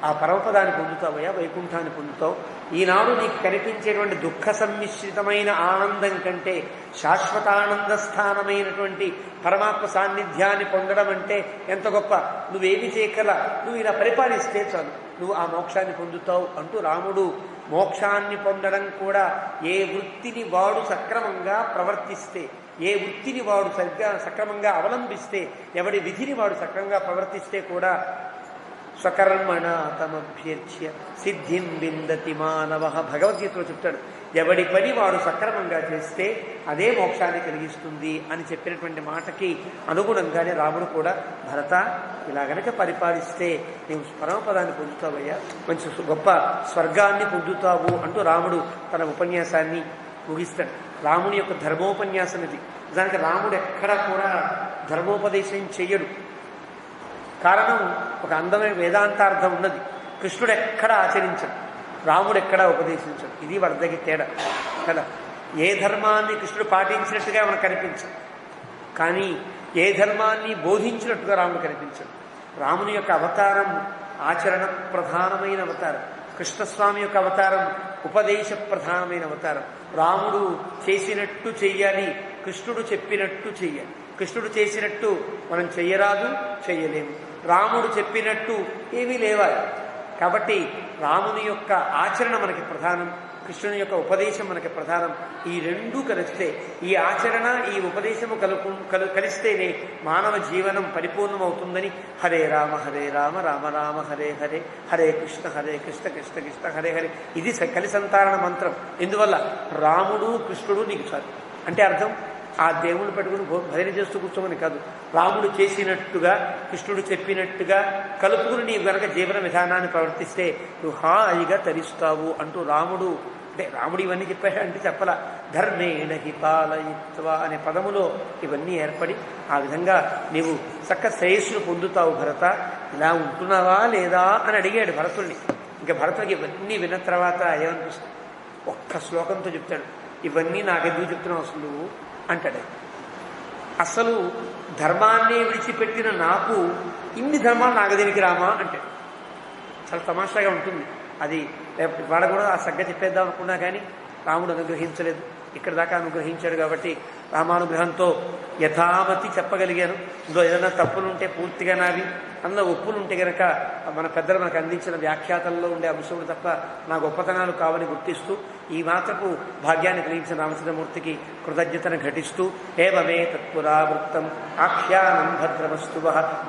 ఆ పరమపదాన్ని పొందుతావయ్యా, వైకుంఠాన్ని పొందుతావు. ఈనాడు నీకు కనిపించేటువంటి దుఃఖ సమ్మిశ్రితమైన ఆనందం కంటే శాశ్వతానంద స్థానమైనటువంటి పరమాత్మ సాన్నిధ్యాన్ని పొందడం అంటే ఎంత గొప్ప. నువ్వేమి చేయగల, నువ్వు ఇలా పరిపాలిస్తే చాలు, నువ్వు ఆ మోక్షాన్ని పొందుతావు అంటూ రాముడు మోక్షాన్ని పొందడం కూడా ఏ వృత్తిని వాడు సక్రమంగా ప్రవర్తిస్తే, ఏ వృత్తిని వాడు సక్రమంగా అవలంబిస్తే, ఎవడి విధిని వాడు సక్రమంగా ప్రవర్తిస్తే కూడా స్వకర్మణ తమభ్యర్చ్య సిద్ధిం విందతి మానవ. భగవద్గీతలో చెప్తాడు, ఎవడి పని వాడు సక్రమంగా చేస్తే అదే మోక్షాన్ని కలిగిస్తుంది అని చెప్పినటువంటి మాటకి అనుగుణంగానే రాముడు కూడా, భరత ఇలా గనక పరిపాలిస్తే నీవు పరమపదాన్ని పొందుతావయ్యా, మంచి గొప్ప స్వర్గాన్ని పొందుతావు అంటూ రాముడు తన ఉపన్యాసాన్ని ముగిస్తాడు. రాముని యొక్క ధర్మోపన్యాసం ఇది. దానికి రాముడు ఎక్కడా కూడా ధర్మోపదేశం చెయ్యడు. కారణం, ఒక అందమైన వేదాంతార్థం ఉన్నది. కృష్ణుడు ఎక్కడ ఆచరించడు, రాముడు ఎక్కడా ఉపదేశించడు. ఇది వరదకి తేడా కదా. ఏ ధర్మాన్ని కృష్ణుడు పాటించినట్టుగా మనకు కనిపించదు, కానీ ఏ ధర్మాన్ని బోధించినట్టుగా రాముడు కనిపించడు. రాముని యొక్క అవతారం ఆచరణ ప్రధానమైన అవతారం, కృష్ణస్వామి యొక్క అవతారం ఉపదేశ ప్రధానమైన అవతారం. రాముడు చేసినట్టు చెయ్యాలి, కృష్ణుడు చెప్పినట్టు చెయ్యాలి. కృష్ణుడు చేసినట్టు మనం చెయ్యరాదు, చెయ్యలేము. రాముడు చెప్పినట్టు ఏమీ లేవాలి. కాబట్టి రాముని యొక్క ఆచరణ మనకి ప్రధానం, కృష్ణుని యొక్క ఉపదేశం మనకి ప్రధానం. ఈ రెండూ కలిస్తే, ఈ ఆచరణ ఈ ఉపదేశము కలిస్తేనే మానవ జీవనం పరిపూర్ణమవుతుందని హరే రామ రామ రామ హరే హరే, హరే కృష్ణ కృష్ణ కృష్ణ హరే హరే, ఇది కలిసంతారణ మంత్రం. ఎందువల్ల రాముడు కృష్ణుడు నీకు చాలు అంటే అర్థం ఆ దేవుళ్ళు పెట్టుకుని భజన చేస్తూ కూర్చోమని కాదు. రాముడు చేసినట్టుగా, కృష్ణుడు చెప్పినట్టుగా కలుపుకుని నీవు గనక జీవన విధానాన్ని ప్రవర్తిస్తే నువ్వు హాయిగా తరిస్తావు అంటూ రాముడు, అంటే రాముడు ఇవన్నీ చెప్పాడంటే చెప్పలా, ధర్మేణ హి పాలయిత్వ అనే పదములో ఇవన్నీ ఏర్పడి ఆ విధంగా నీవు చక్క శ్రేయస్సును పొందుతావు భరత. ఇలా ఉంటున్నావా లేదా అని అడిగాడు భరతుడిని. ఇంకా భరతుడికి ఇవన్నీ విన్న తర్వాత ఏమనిపిస్తుంది, ఒక్క శ్లోకంతో చెప్తాడు, ఇవన్నీ నాకెందుకు చెప్తున్నావు అసలు నువ్వు అంటాడు. అసలు ధర్మాన్ని విడిచిపెట్టిన నాకు ఇన్ని ధర్మాలు నాగదేనికి రామా అంటాడు. చాలా తమాషాగా ఉంటుంది అది. వాడ కూడా ఆ సగ్గ చెప్పేద్దాం అనుకున్నా కానీ రాముడు అనుగ్రహించలేదు. ఇక్కడ దాకా అనుగ్రహించాడు కాబట్టి రామానుగ్రహంతో యథామతి చెప్పగలిగాను. ఇందులో ఏదైనా తప్పులుంటే పూర్తిగా నావి, అందులో ఒప్పులుంటే కనుక మన పెద్దలు మనకు అందించిన వ్యాఖ్యాతల్లో ఉండే అంశములు తప్ప నా గొప్పతనాలు కావని గుర్తిస్తూ ఈ మాత్రపు భాగ్యాన్ని కలిగించిన రామచంద్రమూర్తికి కృతజ్ఞతను ఘటిస్తూ ఏవమే తత్పురావృత్తం ఆఖ్యానం భద్రమస్తు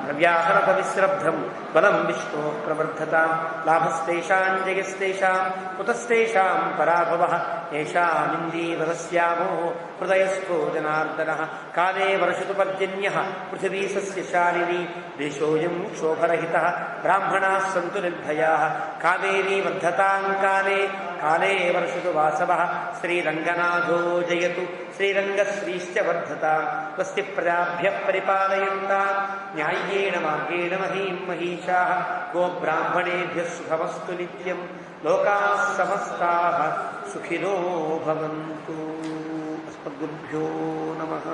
ప్రవ్యాహరత విశ్రబ్ధం బలం విష్ణో ప్రవర్ధతాం లాభస్తేషాం జయస్తేషాం కుతస్తేషాం పరాభవ ఏషామిందీవరస్యామో హృదయస్థో జనార్దనః కాలే వర్షతు పర్జన్యః పృథివీ సస్యశాలినీ దేశోయం క్షోభరహితః బ్రాహ్మణాః సంతు నిర్భయాః కావేరీ వర్ధతాం కాలే కాలే వర్షతు వాసవః శ్రీరంగనాథో జయతు శ్రీరంగశ్రీశ్చ వర్ధతాం స్వస్తి ప్రజాభ్యః పరిపాలయంతాం న్యాయ్యేన మార్గేణ మహీం మహీషాః గోబ్రాహ్మణేభ్యः శుభమస్తు నిత్యం లోకాః సమస్తాః సుఖినో భవంతు. అస్మద్గురుభ్యో నమః.